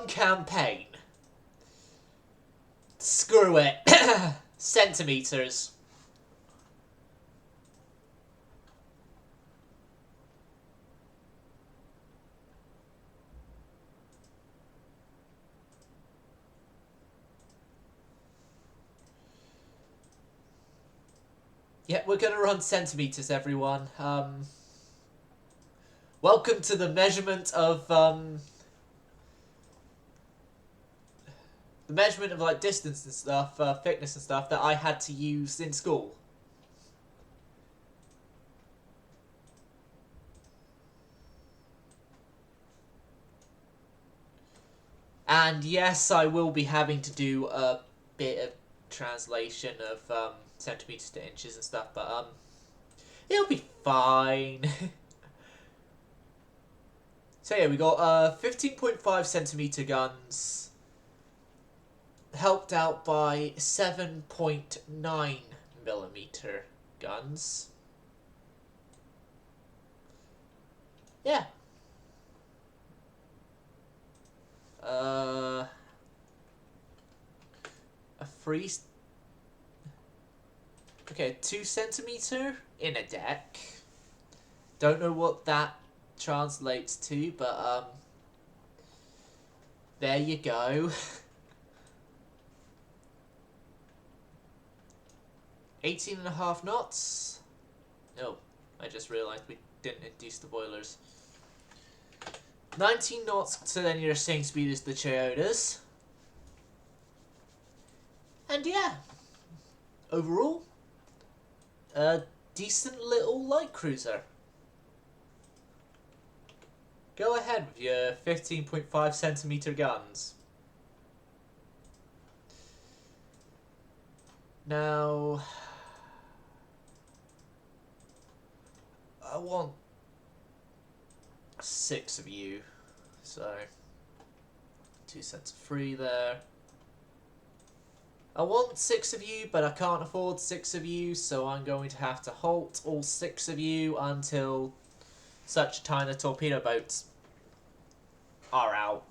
campaign. Screw it. Centimeters. Yeah, we're gonna run centimeters, everyone. Welcome to the measurement of like distance and stuff, thickness and stuff that I had to use in school. And yes, I will be having to do a bit of translation of centimeters to inches and stuff, but it'll be fine. So yeah, we got 15.5 centimeter guns, helped out by 7.9 millimeter guns. Yeah. A free. Okay, 2 centimeter in a deck. Don't know what that translates to, but there you go. 18.5 knots. No, I just realised we didn't induce the boilers. 19 knots to the near same speed as the Toyotas. And yeah, overall, a decent little light cruiser. Go ahead with your 15.5 centimeter guns. Now, I want 6 of you, so 2 sets of 3 there. I want 6 of you, but I can't afford 6 of you, so I'm going to have to halt all 6 of you until such time the torpedo boats are out.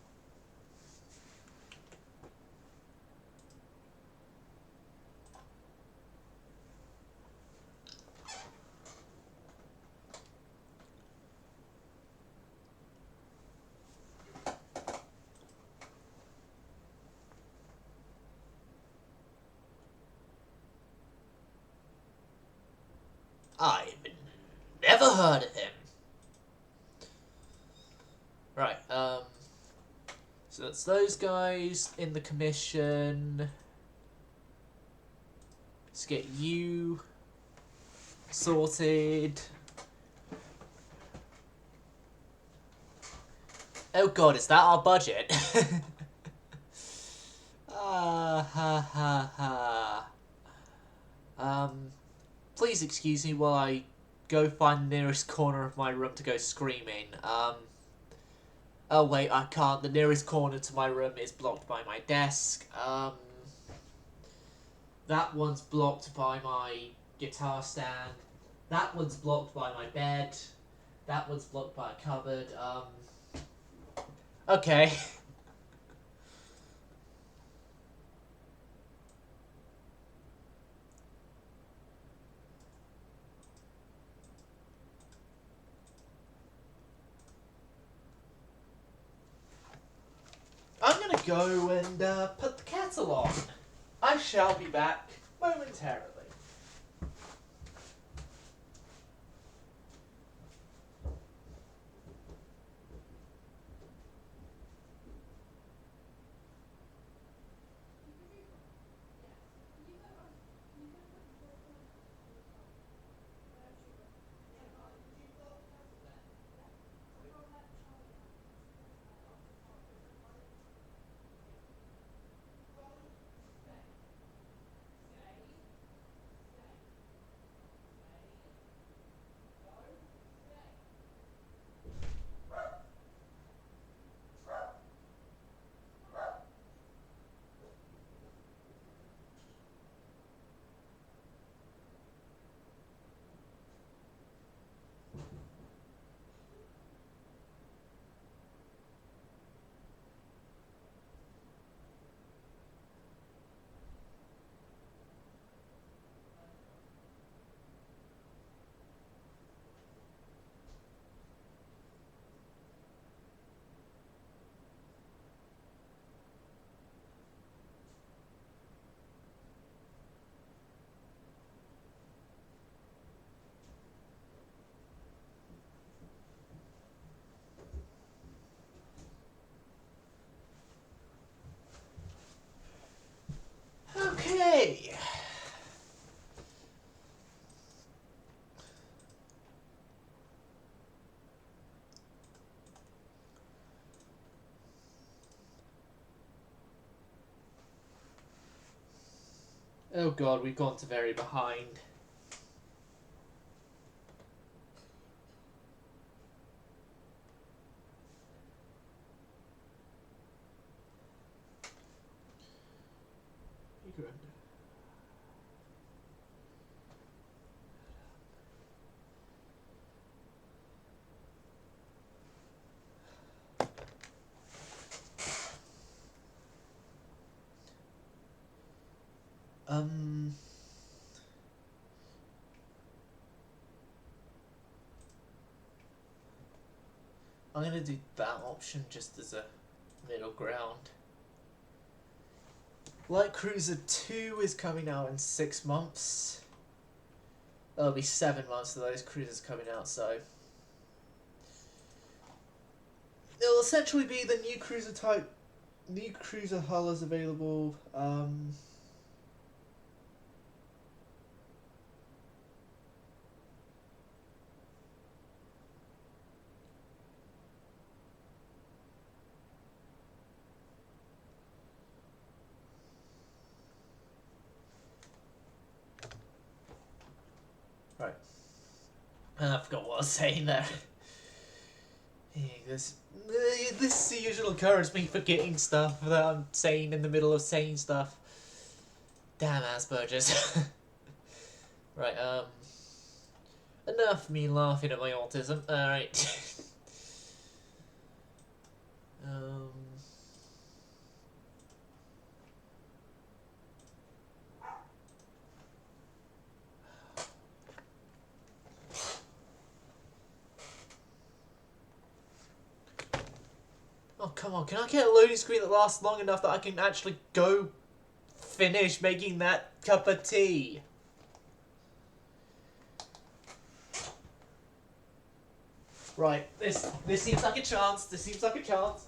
I've never heard of him. Right, so that's those guys in the commission. Let's get you sorted. Oh god, is that our budget? Ah, ha, ha, ha. Please excuse me while I go find the nearest corner of my room to go screaming. Oh wait, I can't. The nearest corner to my room is blocked by my desk. That one's blocked by my guitar stand. That one's blocked by my bed. That one's blocked by a cupboard. Okay. I'm gonna go and put the kettle on. I shall be back momentarily. Oh god, we've gone to very behind. I'm gonna do that option just as a middle ground. Light Cruiser 2 is coming out in 6 months. It'll be 7 months of those cruisers coming out, so it'll essentially be the new cruiser type. New cruiser hull is available. Right. I forgot what I was saying there. This is the usual occurrence, me forgetting stuff that I'm saying in the middle of saying stuff. Damn Asperger's. Right, enough me laughing at my autism. Alright. Oh, come on, can I get a loading screen that lasts long enough that I can actually go finish making that cup of tea? Right, this seems like a chance. This seems like a chance.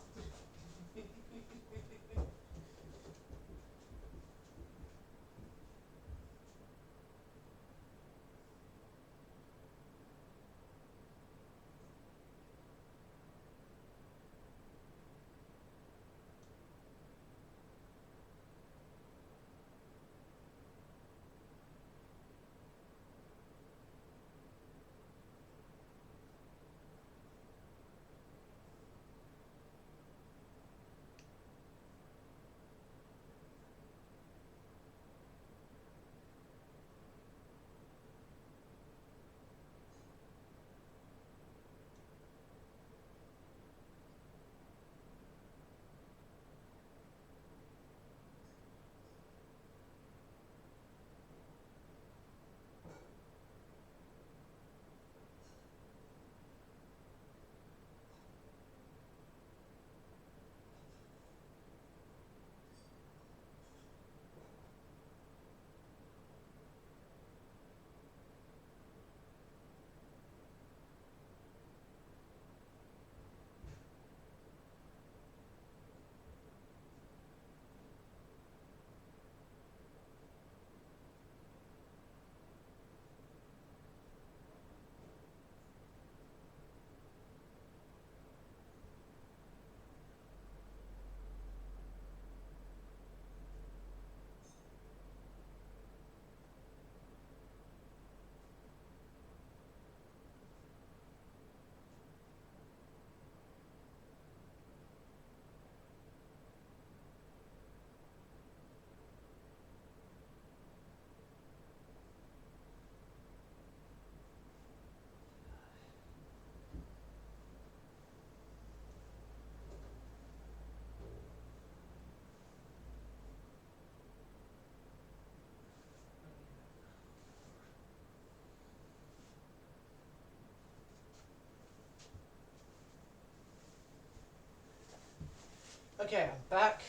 Okay, I'm back.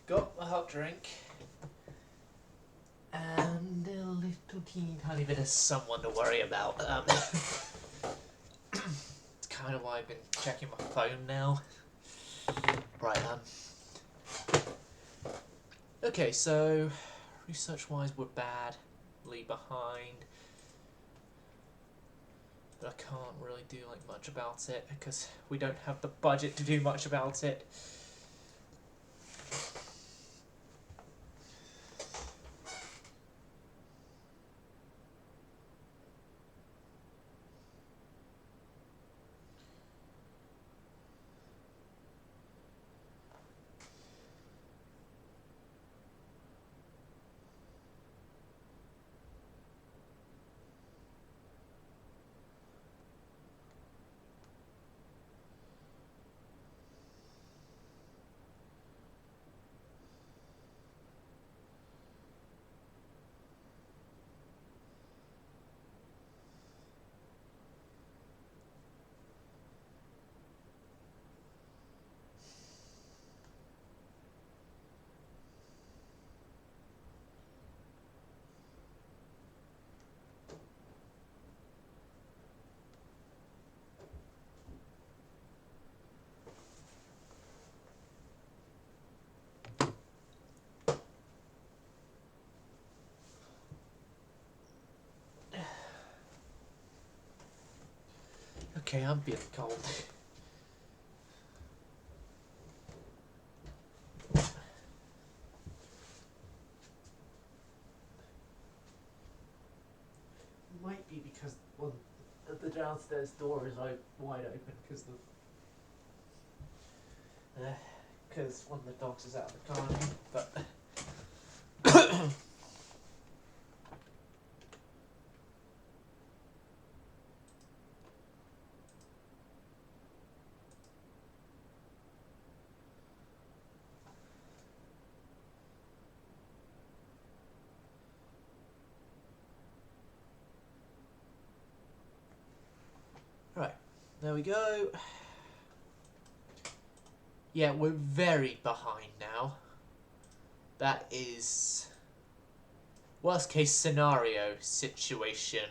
Got my hot drink. And a little teeny tiny bit of someone to worry about. It's kind of why I've been checking my phone now. Right, okay, so research-wise, we're badly behind. But I can't really do like much about it because we don't have the budget to do much about it. Okay, I'm feeling cold. Might be because one the downstairs door is wide open because one of the dogs is out of the garden. But right, there we go. Yeah, we're very behind now. That is worst case scenario situation.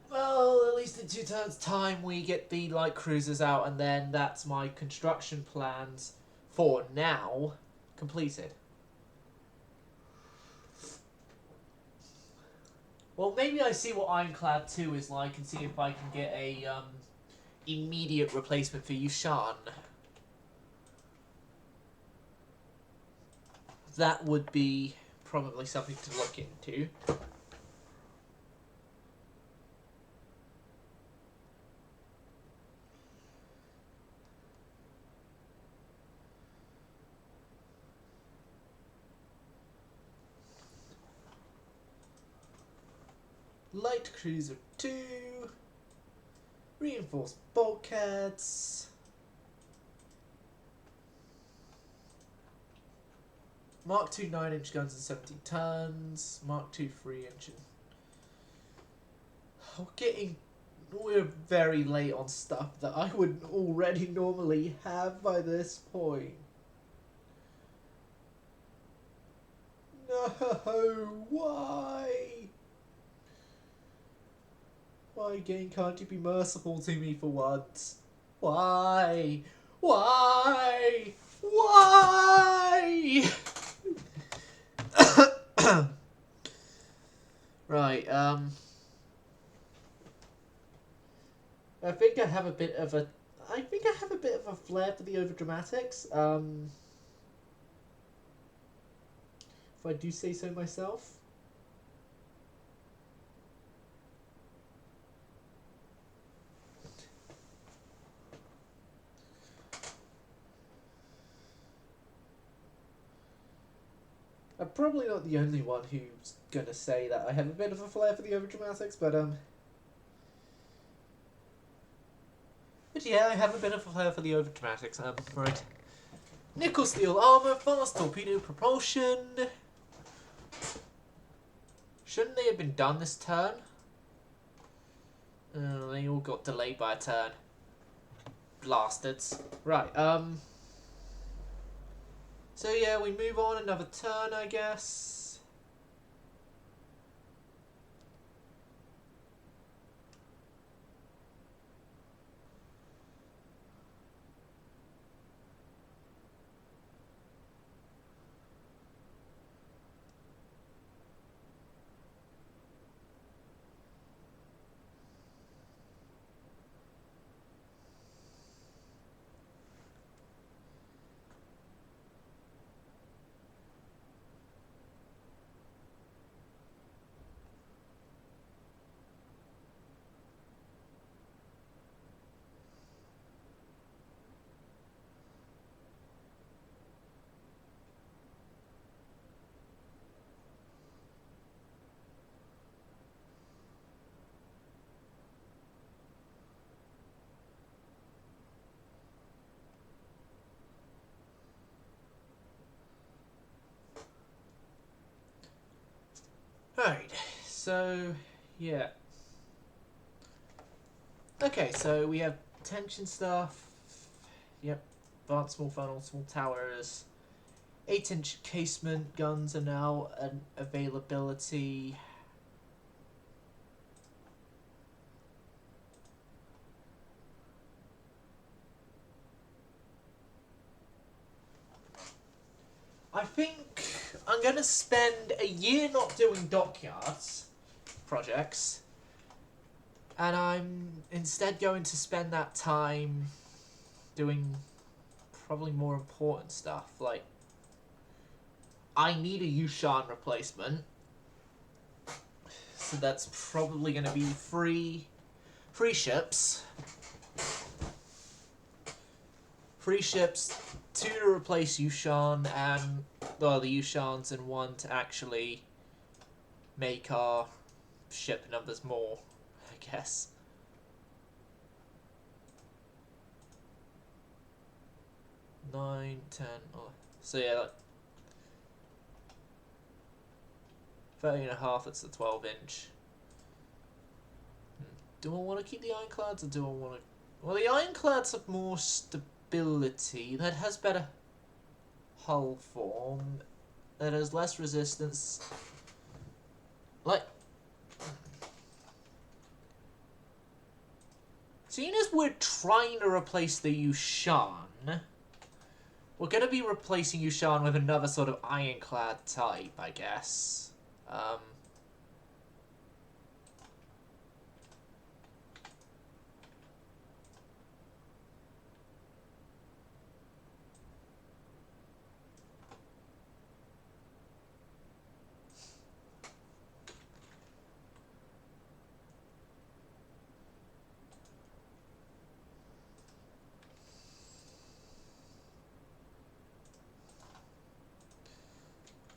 Well, at least in 2 turns' time we get the light cruisers out, and then that's my construction plans for now completed. Well, maybe I see what Ironclad 2 is like and see if I can get a immediate replacement for Yushan. That would be probably something to look into. Light Cruiser 2, reinforced bulkheads, Mark II 9-inch guns and 17 tons, Mark II 3-inch. We're very late on stuff that I would already normally have by this point. No, why? Why, game, can't you be merciful to me for once? Why? Why? Why? Right, I think I have a bit of a flair for the overdramatics, if I do say so myself. I'm probably not the only one who's gonna say that I have a bit of a flair for the overdramatics, but yeah, I have a bit of a flair for the overdramatics. Right. Nickel steel armor, fast torpedo propulsion. Shouldn't they have been done this turn? They all got delayed by a turn. Bastards. Right, so yeah, we move on another turn, I guess. Alright, so, yeah. Okay, so we have tension stuff. Yep, advanced small funnel, small towers. 8-inch casement guns are now an availability. I think I'm going to spend a year not doing dockyards projects And I'm instead going to spend that time doing probably more important stuff. Like, I need a Yushan replacement. So that's probably going to be three ships. 3 ships, 2 to replace Yushan, and, well, the Yushans, and 1 to actually make our ship numbers more, I guess. Nine, 10, so yeah, like 30.5, that's the 12-inch. Do I want to keep the Ironclads, or do I want to... Well, the Ironclads have more stability. That has better hull form. That has less resistance. Like... Seeing as we're trying to replace the Yushan, we're going to be replacing Yushan with another sort of Ironclad type, I guess.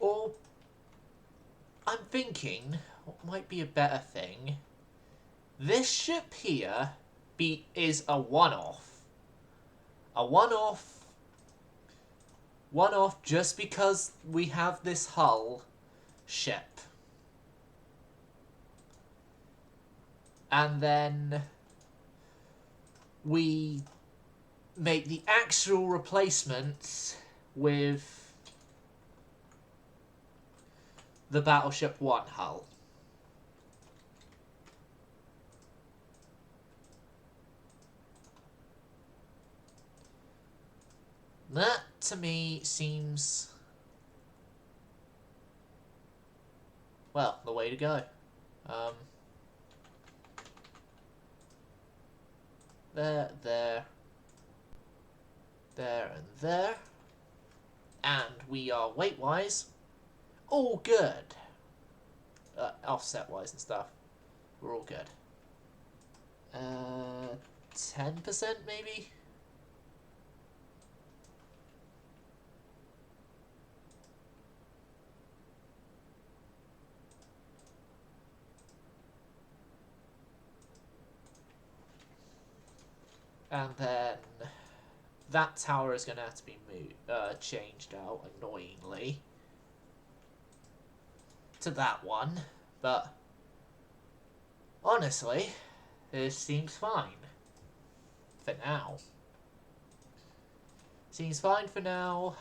Or, I'm thinking, what might be a better thing? This ship here is a one-off. A one-off just because we have this hull ship. And then we make the actual replacement with the Battleship 1 hull. That, to me, seems... well, the way to go. There, and there. And we are, weight-wise, all good. Offset-wise and stuff, we're all good. 10% maybe? And then that tower is going to have to be changed out, annoyingly, to that one. But honestly, this seems fine for now. Seems fine for now.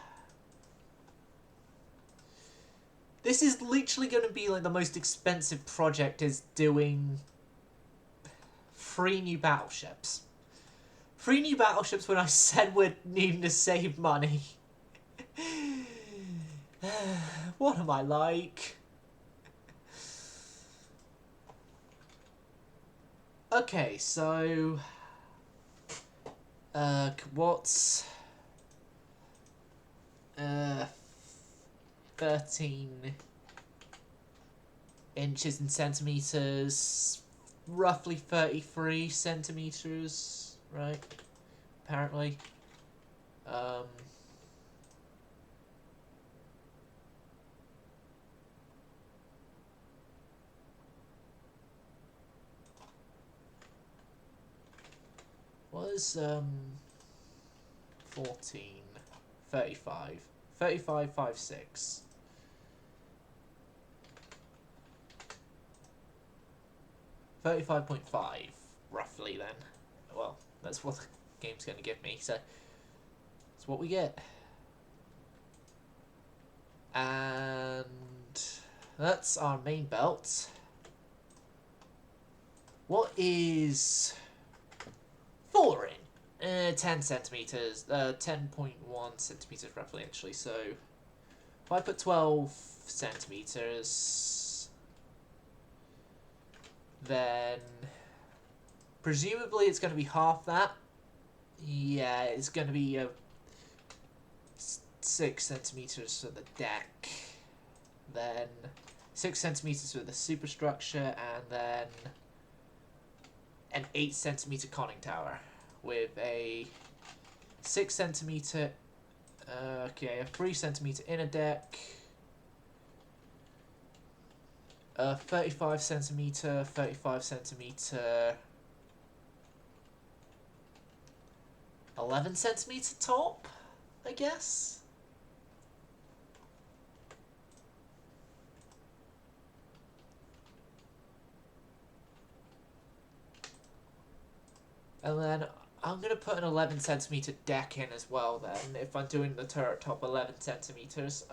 This is literally going to be like the most expensive project, is doing 3 new battleships. 3 new battleships when I said we're needing to save money. What am I like? Okay, so... what's... 13 inches in centimeters, roughly 33 centimeters, right? Apparently. Was 14, 35, 35.56. $35.5, roughly, then. Well, that's what the game's going to give me, so that's what we get. And that's our main belt. What is foreign? 10 centimeters, 10.1 centimeters roughly, actually. So if I put 12 centimeters, then Presumably it's going to be half that. Yeah, it's going to be 6 centimeters for the deck. Then 6 centimeters for the superstructure, and then an 8 centimeter conning tower with a 6 centimeter, a 3 centimeter inner deck, a 35 centimeter, 11 centimeter top, I guess. And then I'm going to put an 11 centimeter deck in as well then, if I'm doing the turret top 11 centimeters.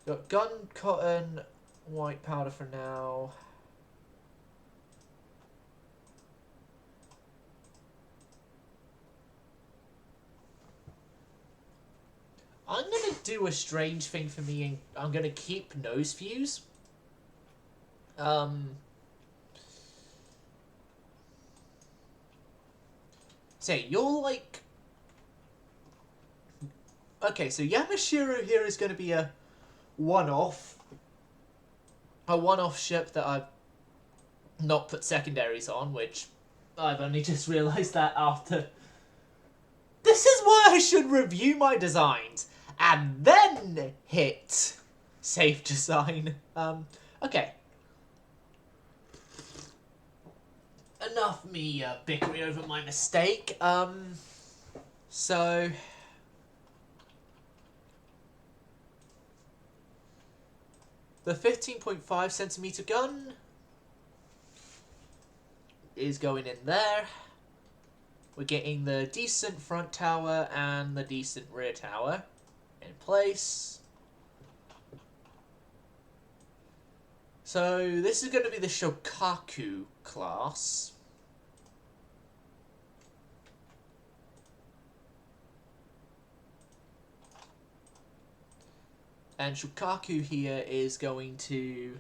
Got gun cotton, white powder for now. I'm going to do a strange thing for me, and I'm going to keep nose fuse. Say, you're like... Okay, so Yamashiro here is going to be a one-off. A one-off ship that I've not put secondaries on, which I've only just realised that after... This is why I should review my designs, and then hit save design. Okay. Enough me bickering over my mistake. So... The 15.5 centimeter gun is going in there. We're getting the decent front tower and the decent rear tower in place. So this is going to be the Shokaku class. And Shokaku here is going to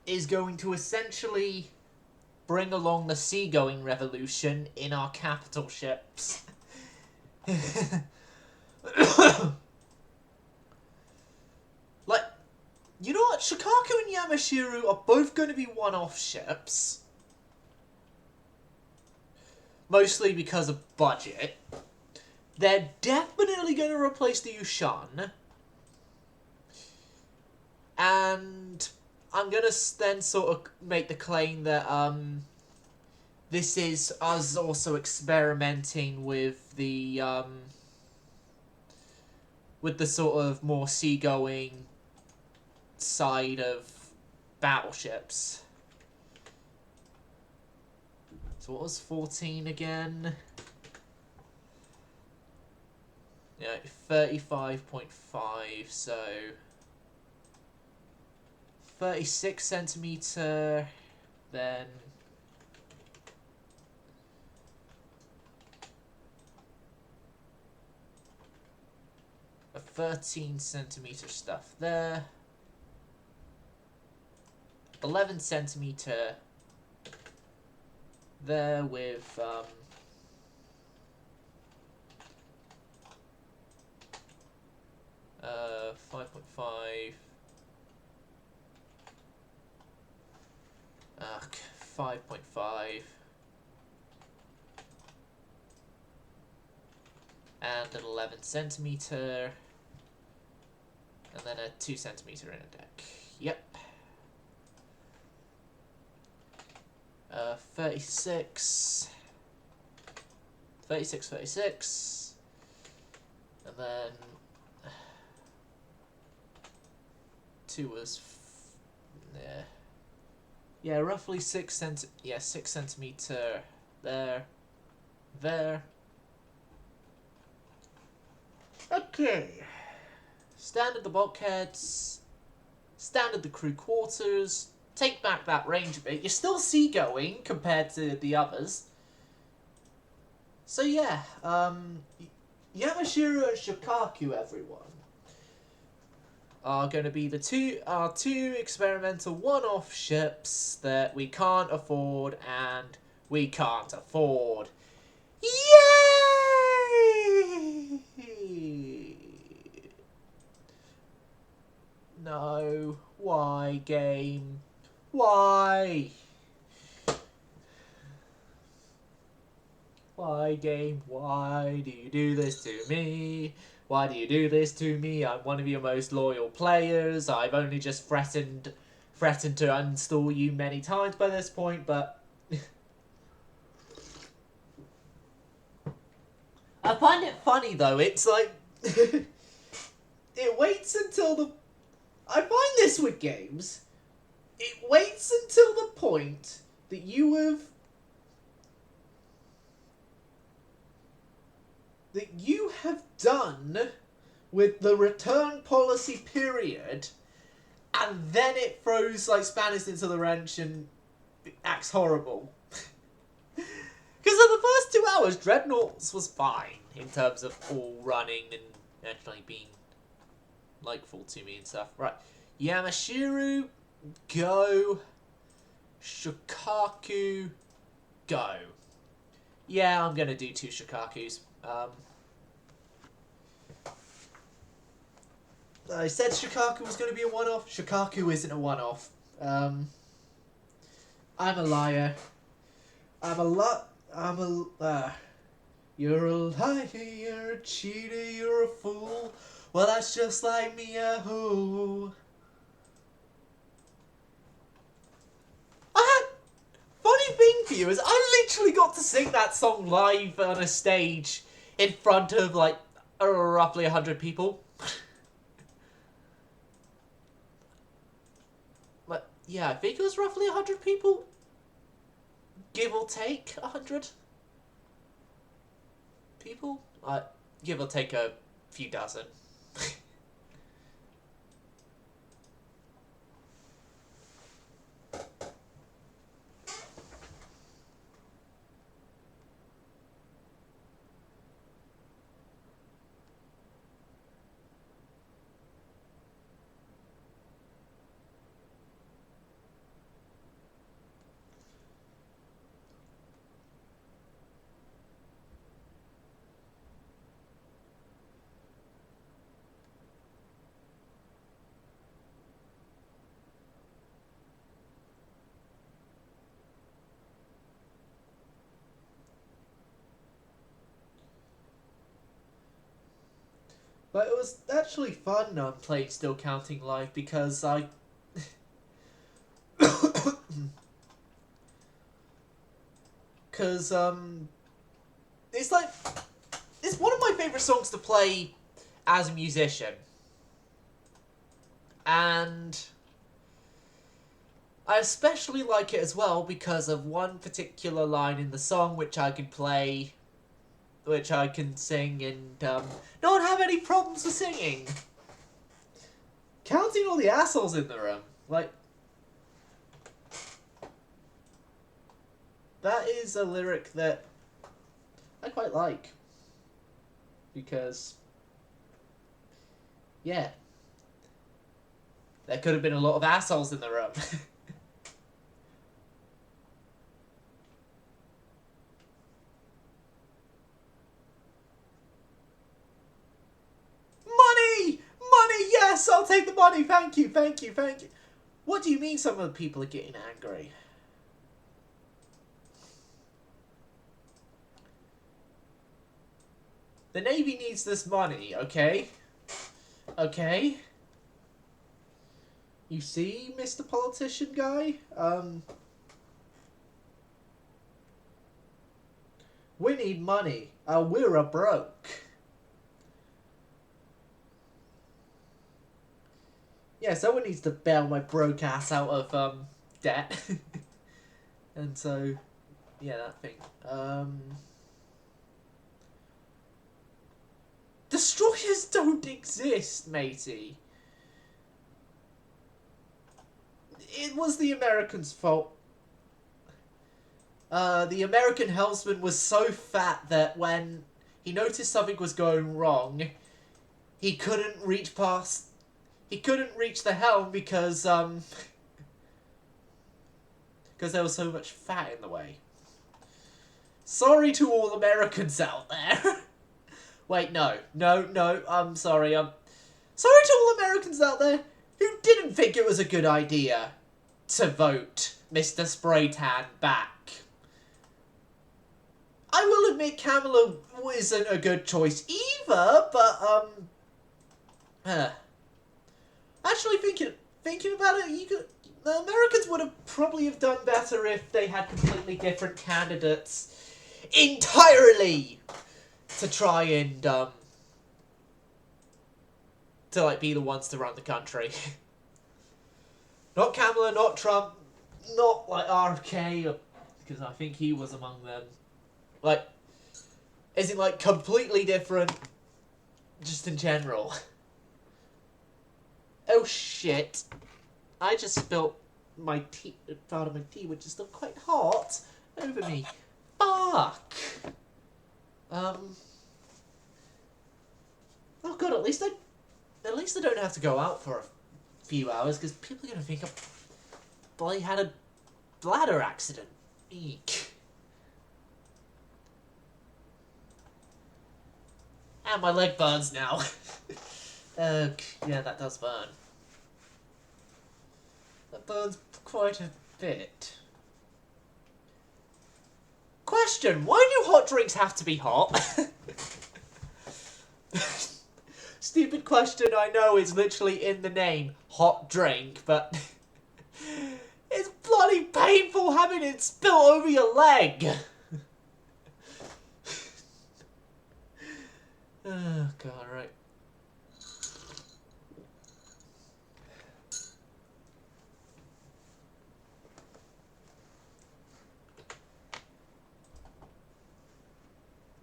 essentially bring along the seagoing revolution in our capital ships. Like, you know what? Shokaku and Yamashiro are both going to be one-off ships. Mostly because of budget. They're definitely going to replace the Yushan. And I'm going to then sort of make the claim that this is us also experimenting with the sort of more seagoing side of battleships. So what was 14 again? Yeah, 35.5, so 36 centimeter, then a 13 centimeter stuff there, 11 centimeter there with 5.5, 5.5, and an 11 centimeter, and then a 2 centimeter inner deck. Yep. 36, and then 2 was yeah, roughly 6 centimeter there. Okay. Standard the bulkheads, standard the crew quarters. Take back that range a bit. You're still seagoing compared to the others. So yeah, Yamashiro and Shokaku, everyone. are going to be the two experimental one-off ships that we can't afford and we can't afford. Yay! No. Why, game? Why? Why, game? Why do you do this to me? Why do you do this to me? I'm one of your most loyal players. I've only just threatened to uninstall you many times by this point, but I find it funny though. It's like it waits until the I find this with games. It waits until the point that you have done with the return policy period, and then it throws like Spanish into the wrench and acts horrible. Because in the first 2 hours, Dreadnoughts was fine in terms of all running and actually being likeful to me and stuff. Right, Yamashiro, go. Shikaku, go. Yeah, I'm gonna do 2 Shikakus. I said Shikaku was going to be a one-off. Shikaku isn't a one-off. I'm a liar. You're a liar, you're a cheater, you're a fool. Well, that's just like me, funny thing for you is I literally got to sing that song live on a stage in front of like roughly 100 people. But yeah, I think it was roughly 100 people, give or take 100 people. Give or take a few dozen. But it was actually fun playing Still Counting Live because I... Because, it's like... It's one of my favourite songs to play as a musician. And I especially like it as well because of one particular line in the song which I can play, which I can sing and not have any problems with singing. Counting all the assholes in the room. Like, that is a lyric that I quite like. Because, yeah, there could have been a lot of assholes in the room. Money! Money, yes! I'll take the money! Thank you, thank you, thank you. What do you mean some of the people are getting angry? The Navy needs this money, okay? Okay? You see, Mr. Politician guy? We need money. We're a broke. Yeah, someone needs to bail my broke ass out of, debt. And so, yeah, that thing. Destroyers don't exist, matey. It was the Americans' fault. The American helmsman was so fat that when he noticed something was going wrong, he couldn't reach past he couldn't reach the helm because there was so much fat in the way. Sorry to all Americans out there. Wait, no, I'm sorry. Sorry to all Americans out there who didn't think it was a good idea to vote Mr. Spraytan back. I will admit Kamala isn't a good choice either, but actually thinking about it, the Americans would have probably have done better if they had completely different candidates entirely to try and to like be the ones to run the country. Not Kamala, not Trump, not like RFK, because I think he was among them. Like, is it like completely different, just in general? Oh shit! I just spilt my tea, part of my tea, which is still quite hot, over me. Fuck! Oh god, at least I don't have to go out for a few hours, because people are going to think I had a bladder accident. Eek. And my leg burns now. Yeah, that does burn. That burns quite a bit. Question, why do hot drinks have to be hot? Stupid question, I know, it's literally in the name, hot drink, but it's bloody painful having it spill over your leg. Oh god, right.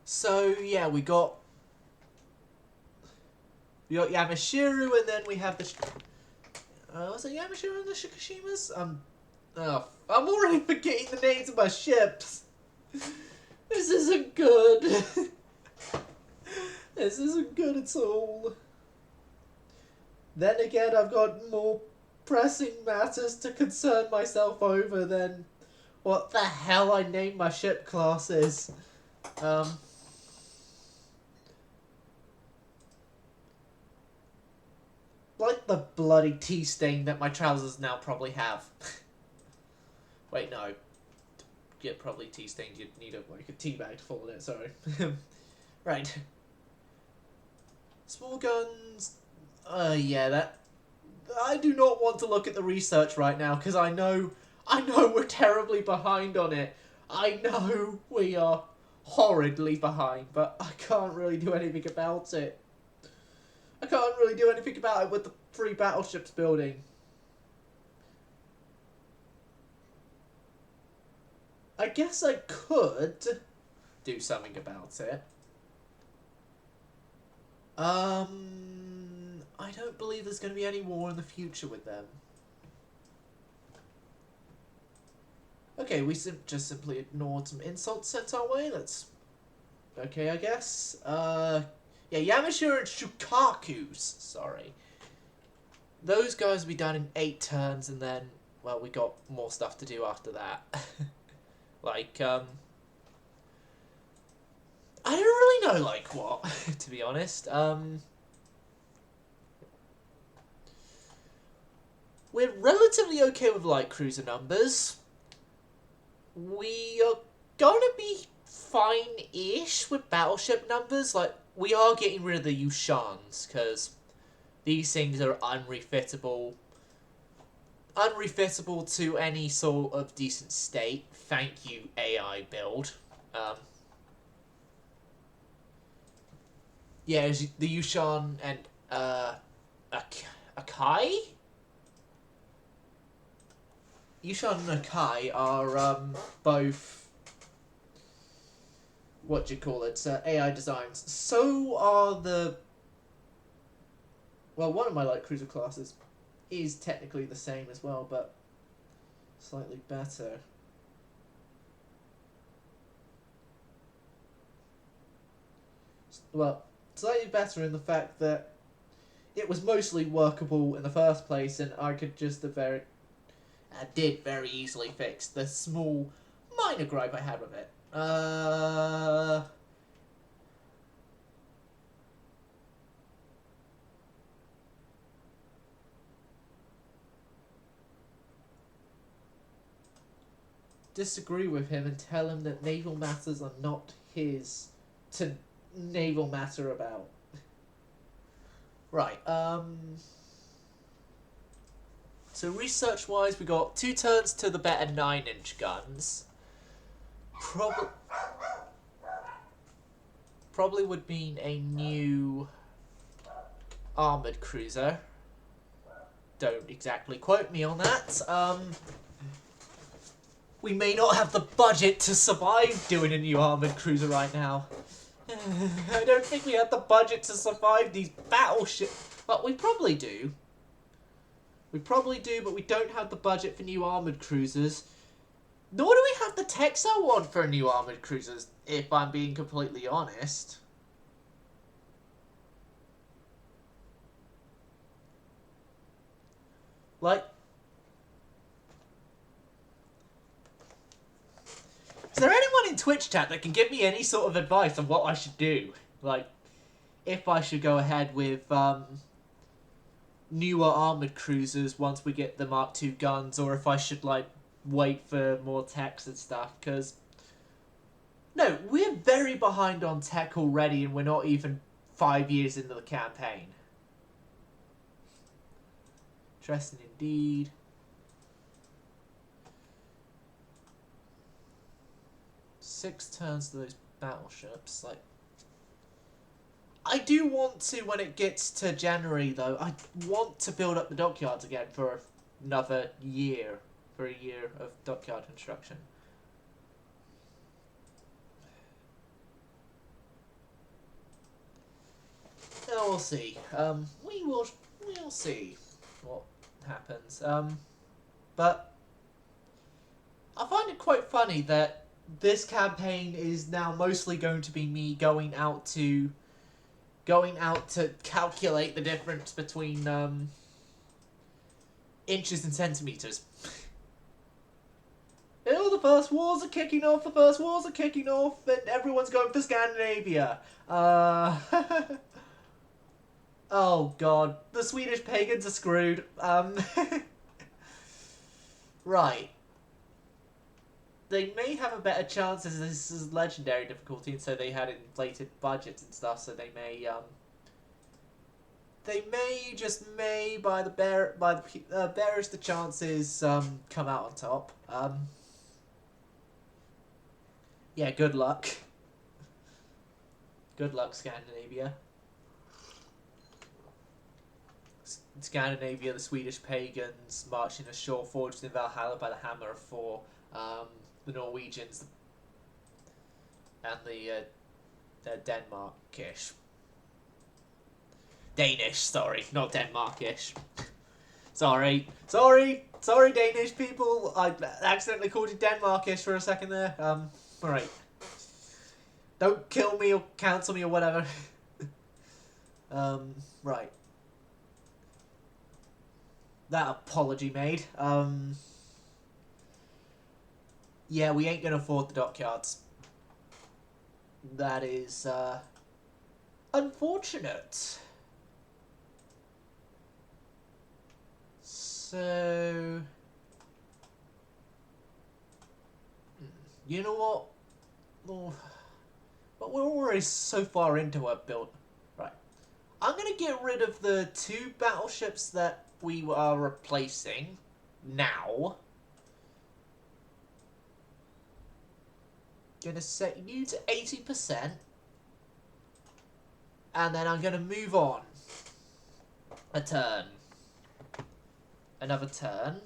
So yeah, we got Yamashiro, and then we have the was it Yamashiro and the Shikishimas? Oh, I'm already forgetting the names of my ships. This isn't good. This isn't good at all. Then again, I've got more pressing matters to concern myself over than what the hell I named my ship classes. Like the bloody tea stain that my trousers now probably have. Wait, no. To get probably tea stained, you'd need a tea bag to fold it, sorry. Right. Small guns. Yeah, that. I do not want to look at the research right now because I know we're terribly behind on it. I know we are horridly behind, but I can't really do anything about it. I can't really do anything about it with the 3 battleships building. I guess I could do something about it. I don't believe there's going to be any war in the future with them. Okay, we just simply ignored some insults sent our way. That's okay, I guess. Yeah, Yamashiro and Shukaku's. Sorry. Those guys will be done in 8 turns, and then, well, we got more stuff to do after that. Like, I don't really know, like, what, to be honest. We're relatively okay with light cruiser numbers. We are gonna be fine-ish with battleship numbers. Like, we are getting rid of the Yushans, because these things are unrefitable to any sort of decent state. Thank you, AI build. Yeah, it was the Yushan and Akai? Yushan and Akai are both AI designs. So are the one of my light cruiser classes is technically the same as well, but slightly better. Well, slightly better in the fact that it was mostly workable in the first place, and I could just did very easily fix the small minor gripe I had with it. Disagree with him and tell him that naval matters are not his to naval matter about. Right, so research-wise, we got 2 turns to the better 9-inch guns. Probably would mean a new armoured cruiser. Don't exactly quote me on that. We may not have the budget to survive doing a new armoured cruiser right now. I don't think we have the budget to survive these battleships. But we probably do. We probably do, but we don't have the budget for new armoured cruisers. Nor do we have the techs I want for new armoured cruisers, if I'm being completely honest. Like, is there anyone in Twitch chat that can give me any sort of advice on what I should do? Like, if I should go ahead with newer armoured cruisers once we get the Mark II guns, or if I should, like, wait for more techs and stuff, because... No, we're very behind on tech already, and we're not even 5 years into the campaign. Interesting indeed. Six turns to those battleships, like... I do want to, when it gets to January, though, I want to build up the dockyards again for another year. For a year of dockyard construction. Oh, we'll see. We'll see what happens. But I find it quite funny that this campaign is now mostly going to be me going out to calculate the difference between inches and centimeters. Oh, the first wars are kicking off, and everyone's going to Scandinavia. Oh god, the Swedish pagans are screwed. Right. They may have a better chance as this is legendary difficulty, and so they had inflated budgets and stuff, so they may by the barest the chances come out on top. Yeah, good luck. Good luck, Scandinavia. Scandinavia, the Swedish pagans marching ashore, forged in Valhalla by the hammer of Thor. The Norwegians and the Denmarkish. Danish, sorry, not Denmarkish. Sorry, Danish people. I accidentally called you Denmarkish for a second there. Alright. Don't kill me or cancel me or whatever. Right. That apology made. Yeah, we ain't gonna afford the dockyards. That is, unfortunate. So... You know what? Oh, but we're already so far into our build. Right. I'm gonna get rid of the 2 battleships that we are replacing now. Gonna set you to 80%. And then I'm gonna move on. A turn. Another turn.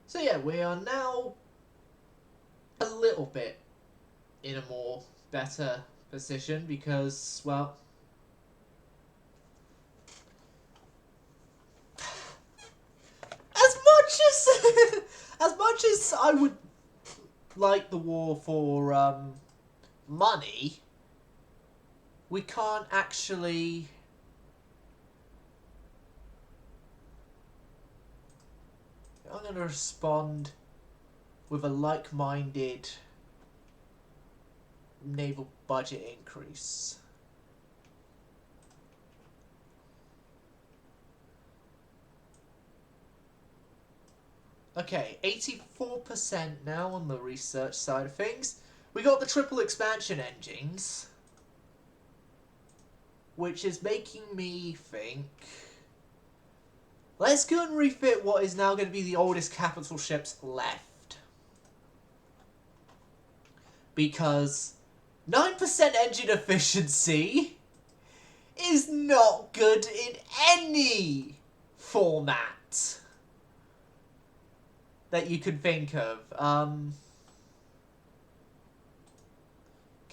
So yeah, we are now a little bit in a more better position because, well, as much as I would like the war for money, we can't actually... I'm going to respond with a like-minded naval budget increase. Okay, 84% now on the research side of things. We got the triple expansion engines, which is making me think... Let's go and refit what is now going to be the oldest capital ships left. Because 9% engine efficiency is not good in any format that you can think of. Can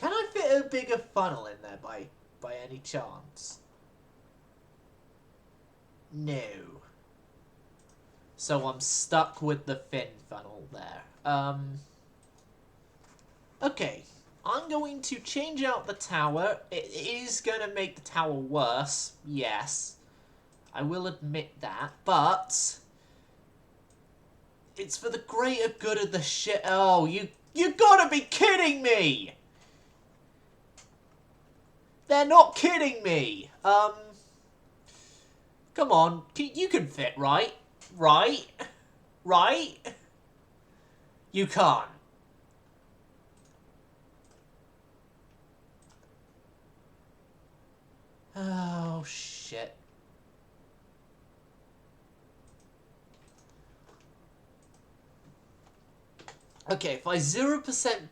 I fit a bigger funnel in there by any chance? No. So I'm stuck with the fin funnel there. Okay. I'm going to change out the tower. It is going to make the tower worse. Yes. I will admit that. But it's for the greater good of the ship. Oh, you gotta be kidding me! They're not kidding me! Come on, you can fit, right? Right? Right? You can't. Oh, shit. Okay, if I 0%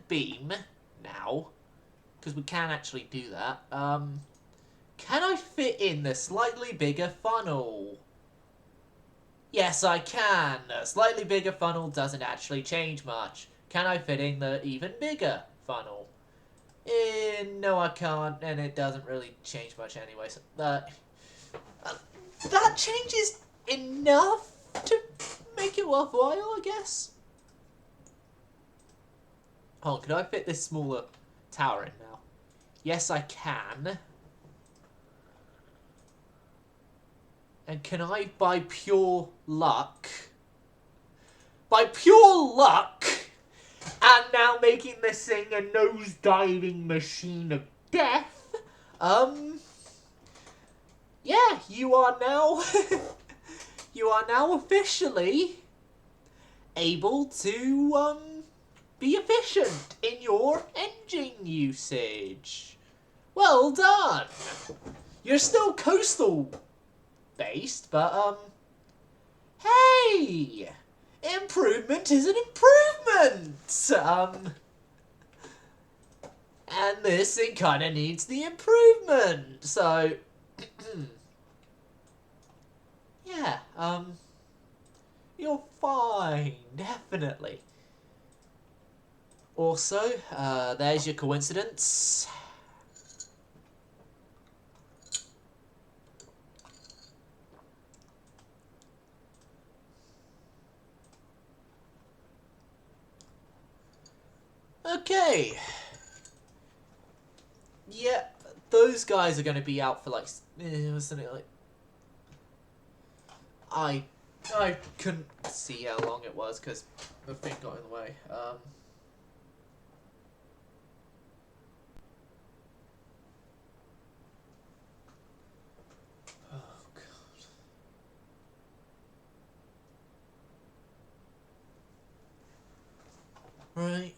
beam now, because we can actually do that, can I fit in the slightly bigger funnel? Yes, I can. A slightly bigger funnel doesn't actually change much. Can I fit in the even bigger funnel? No, I can't, and it doesn't really change much anyway. So that changes enough to make it worthwhile, I guess. Oh, can I fit this smaller tower in now? Yes, I can. And can I, by pure luck, and now making this thing a nose-diving machine of death, yeah, you are now officially able to, be efficient in your engine usage. Well done! You're still coastal based, but, hey! Improvement is an improvement! And this thing kinda needs the improvement, so... yeah, you're fine, definitely. Also, there's your coincidence. Okay. Yeah, those guys are going to be out for like, wasn't it like... I couldn't see how long it was because the thing got in the way. Oh god. Right,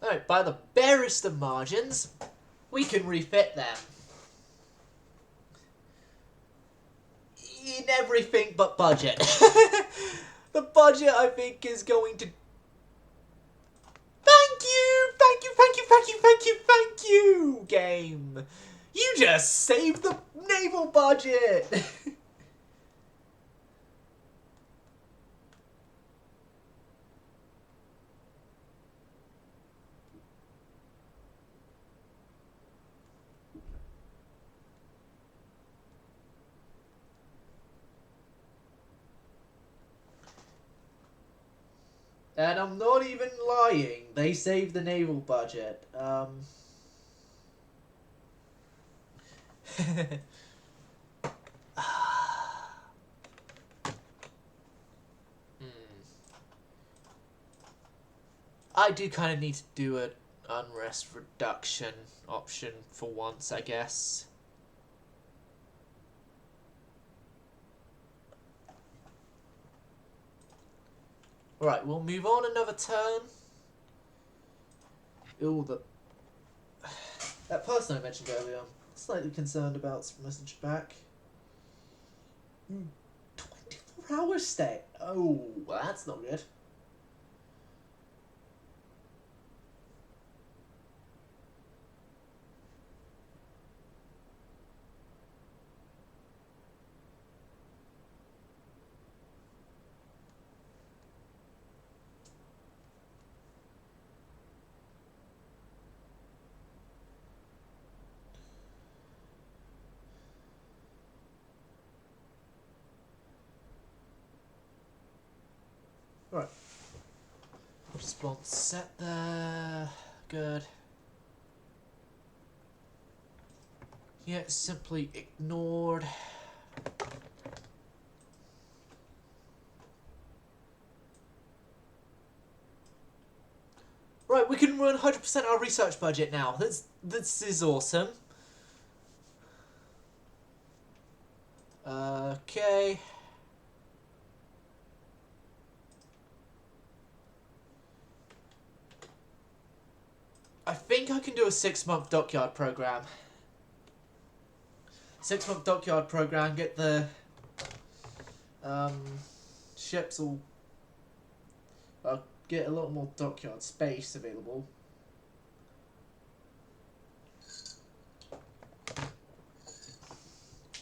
Alright, by the barest of margins, we can refit them. In everything but budget. The budget, I think, is going to... Thank you! Thank you, thank you, thank you, thank you, thank you, game! You just saved the naval budget! And I'm not even lying. They saved the naval budget. I do kind of need to do an unrest reduction option for once, I guess. Right, we'll move on another turn. Ooh, that person I mentioned earlier, I'm slightly concerned about message back. 24-hour stay. Oh, well, that's not good. Right. Response set there. Good. Yeah, simply ignored. Right, we can run 100% our research budget now. This is awesome. Okay. I think I can do a 6-month dockyard program. 6-month dockyard program, get the ships all get a lot more dockyard space available.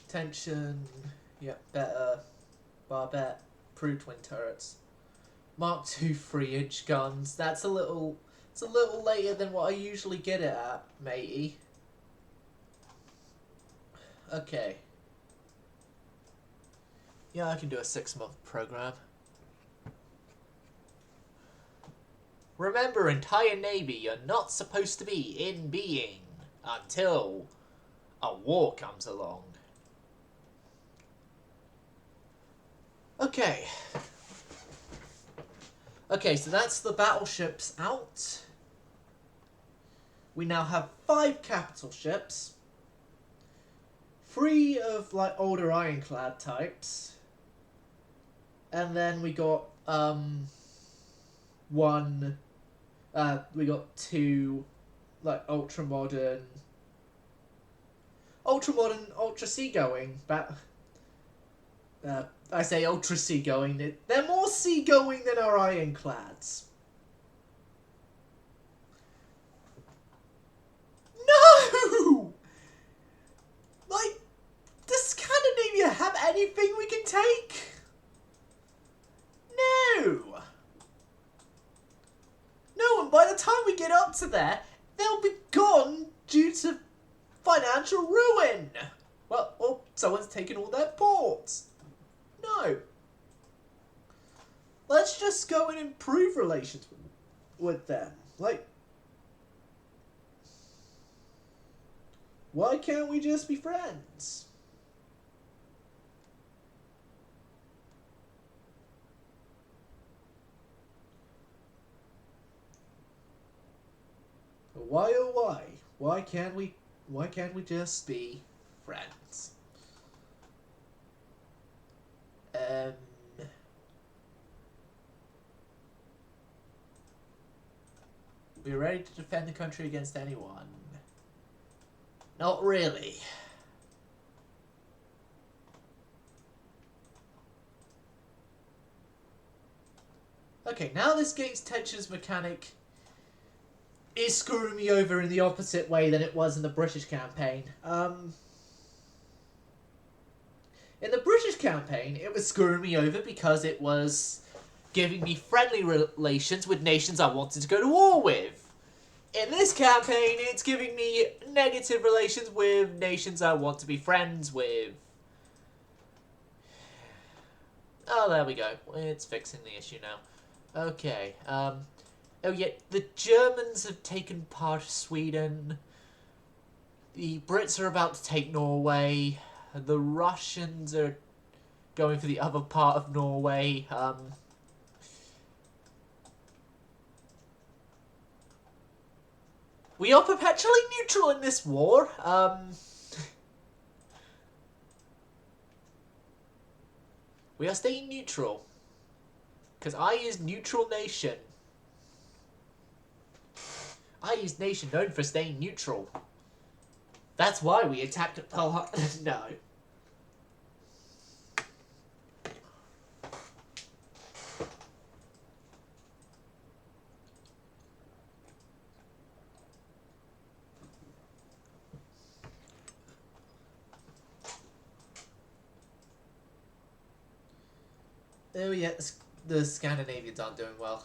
Tension, yep, better. Barbette, Pru twin turrets. Mark II 3-inch guns. It's a little later than what I usually get it at, matey. Okay. Yeah, I can do a 6-month program. Remember, entire Navy, you're not supposed to be in being until a war comes along. Okay. Okay, so that's the battleships out. We now have 5 capital ships. 3 of, like, older ironclad types. And then we got, we got 2, like, ultra-modern, ultra-seagoing, I say ultra-seagoing, they're more seagoing than our ironclads. No! Like, does Scandinavia have anything we can take? No! No, and by the time we get up to there, they'll be gone due to financial ruin. Well, or someone's taken all their ports. No. Let's just go and improve relations with them. Like, why can't we just be friends? Why oh why? Why can't we just be friends? We're ready to defend the country against anyone. Not really. Okay, now this game's tensions mechanic is screwing me over in the opposite way than it was in the British campaign. In the British campaign, it was screwing me over because it was giving me friendly relations with nations I wanted to go to war with. In this campaign, it's giving me negative relations with nations I want to be friends with. Oh, there we go. It's fixing the issue now. Okay, oh yeah, the Germans have taken part of Sweden. The Brits are about to take Norway. The Russians are going for the other part of Norway. We are perpetually neutral in this war. We are staying neutral. Because I is neutral nation. I is nation known for staying neutral. That's why we attacked Pearl Harbor. No. Oh yeah, the Scandinavians aren't doing well.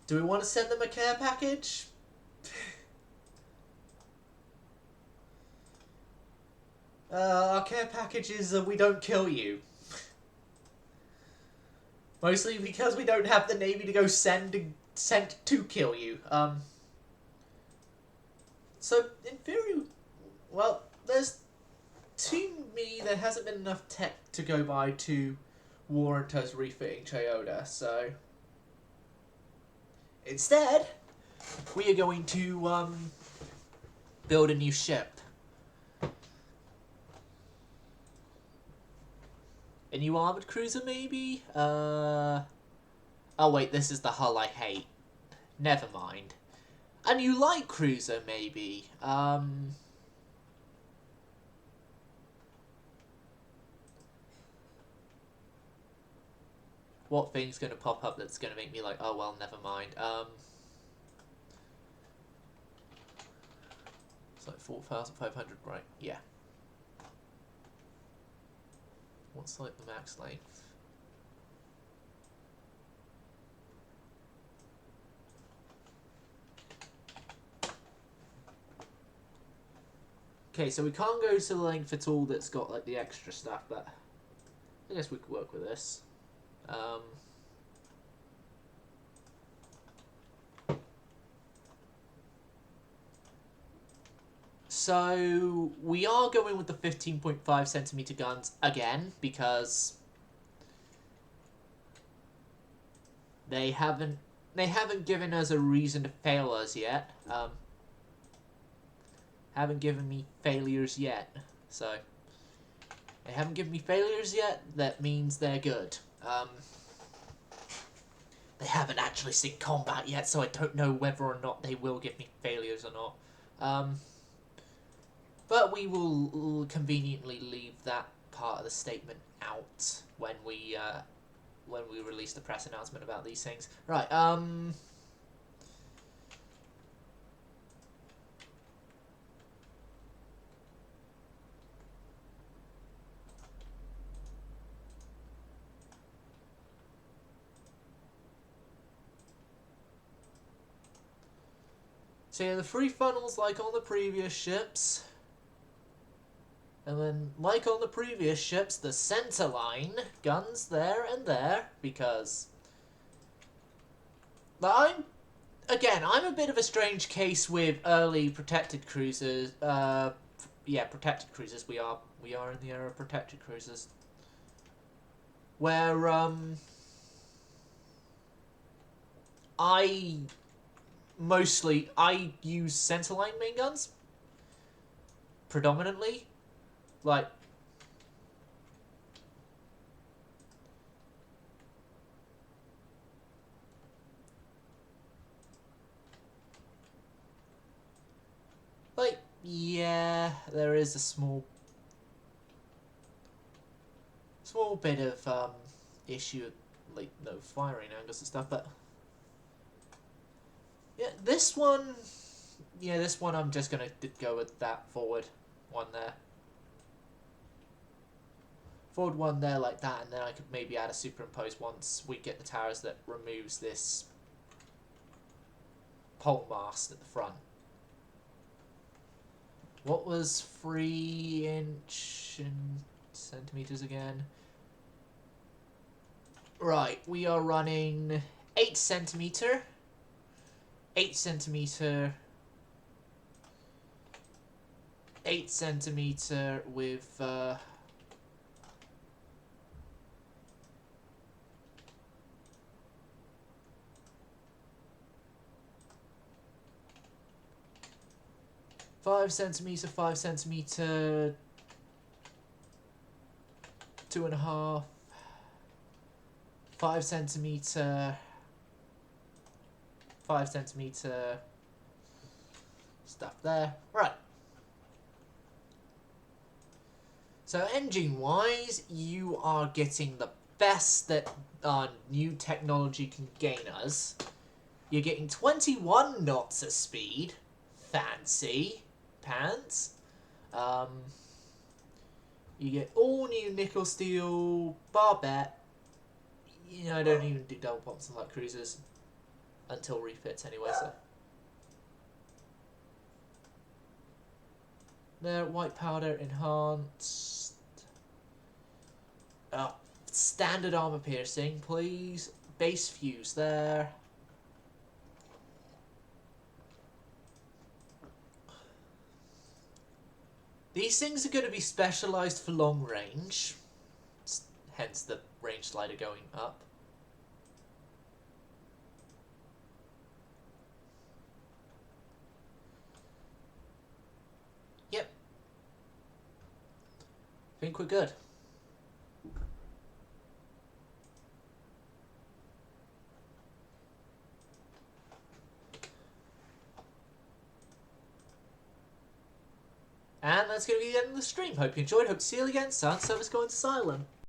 Do we want to send them a care package? Our care package is we don't kill you. Mostly because we don't have the Navy to go sent to kill you. So, in theory, well, to me, there hasn't been enough tech to go by to warrant us refitting Toyota, so instead, we are going to build a new ship. A new armored cruiser, maybe? Oh wait, this is the hull I hate. Never mind. A new light cruiser, maybe? What thing's gonna pop up that's gonna make me like, oh well, never mind. It's like 4,500, right? Yeah. What's like the max length? Okay, so we can't go to the length at all that's got like the extra stuff, but I guess we could work with this. So we are going with the 15.5 centimeter guns again because they haven't given us a reason to fail us yet. Haven't given me failures yet, so they haven't given me failures yet. That means they're good. They haven't actually seen combat yet, so I don't know whether or not they will give me failures or not. But we will conveniently leave that part of the statement out when we release the press announcement about these things. Right, so yeah, the 3 funnels like on the previous ships. And then, like on the previous ships, the centerline guns there and there, because I'm a bit of a strange case with early protected cruisers. Yeah, protected cruisers. We are in the era of protected cruisers, where I use centerline main guns predominantly. Like, yeah, there is a small bit of issue, like no firing angles and stuff, but yeah, this one I'm just gonna go with that forward one there. Forward one there like that, and then I could maybe add a superimpose once we get the towers that removes this pole mast at the front. What was 3 inch in centimeters again? Right, we are running 8 centimeter, 8 centimeter, 8 centimeter with 5 centimeter, 5 centimeter, 2.5, 5 centimeter, 5 centimeter stuff there. Right. So engine wise, you are getting the best that new technology can gain us. You're getting 21 knots of speed. Fancy pants. You get all new nickel steel barbette. You know, I don't even do double bombs and light cruisers until refits anyway, so. There, white powder enhanced. Standard armor piercing, please. Base fuse there. These things are going to be specialised for long range, hence the range slider going up. Yep. I think we're good. And that's going to be the end of the stream. Hope you enjoyed. Hope to see you again. Sound service going silent.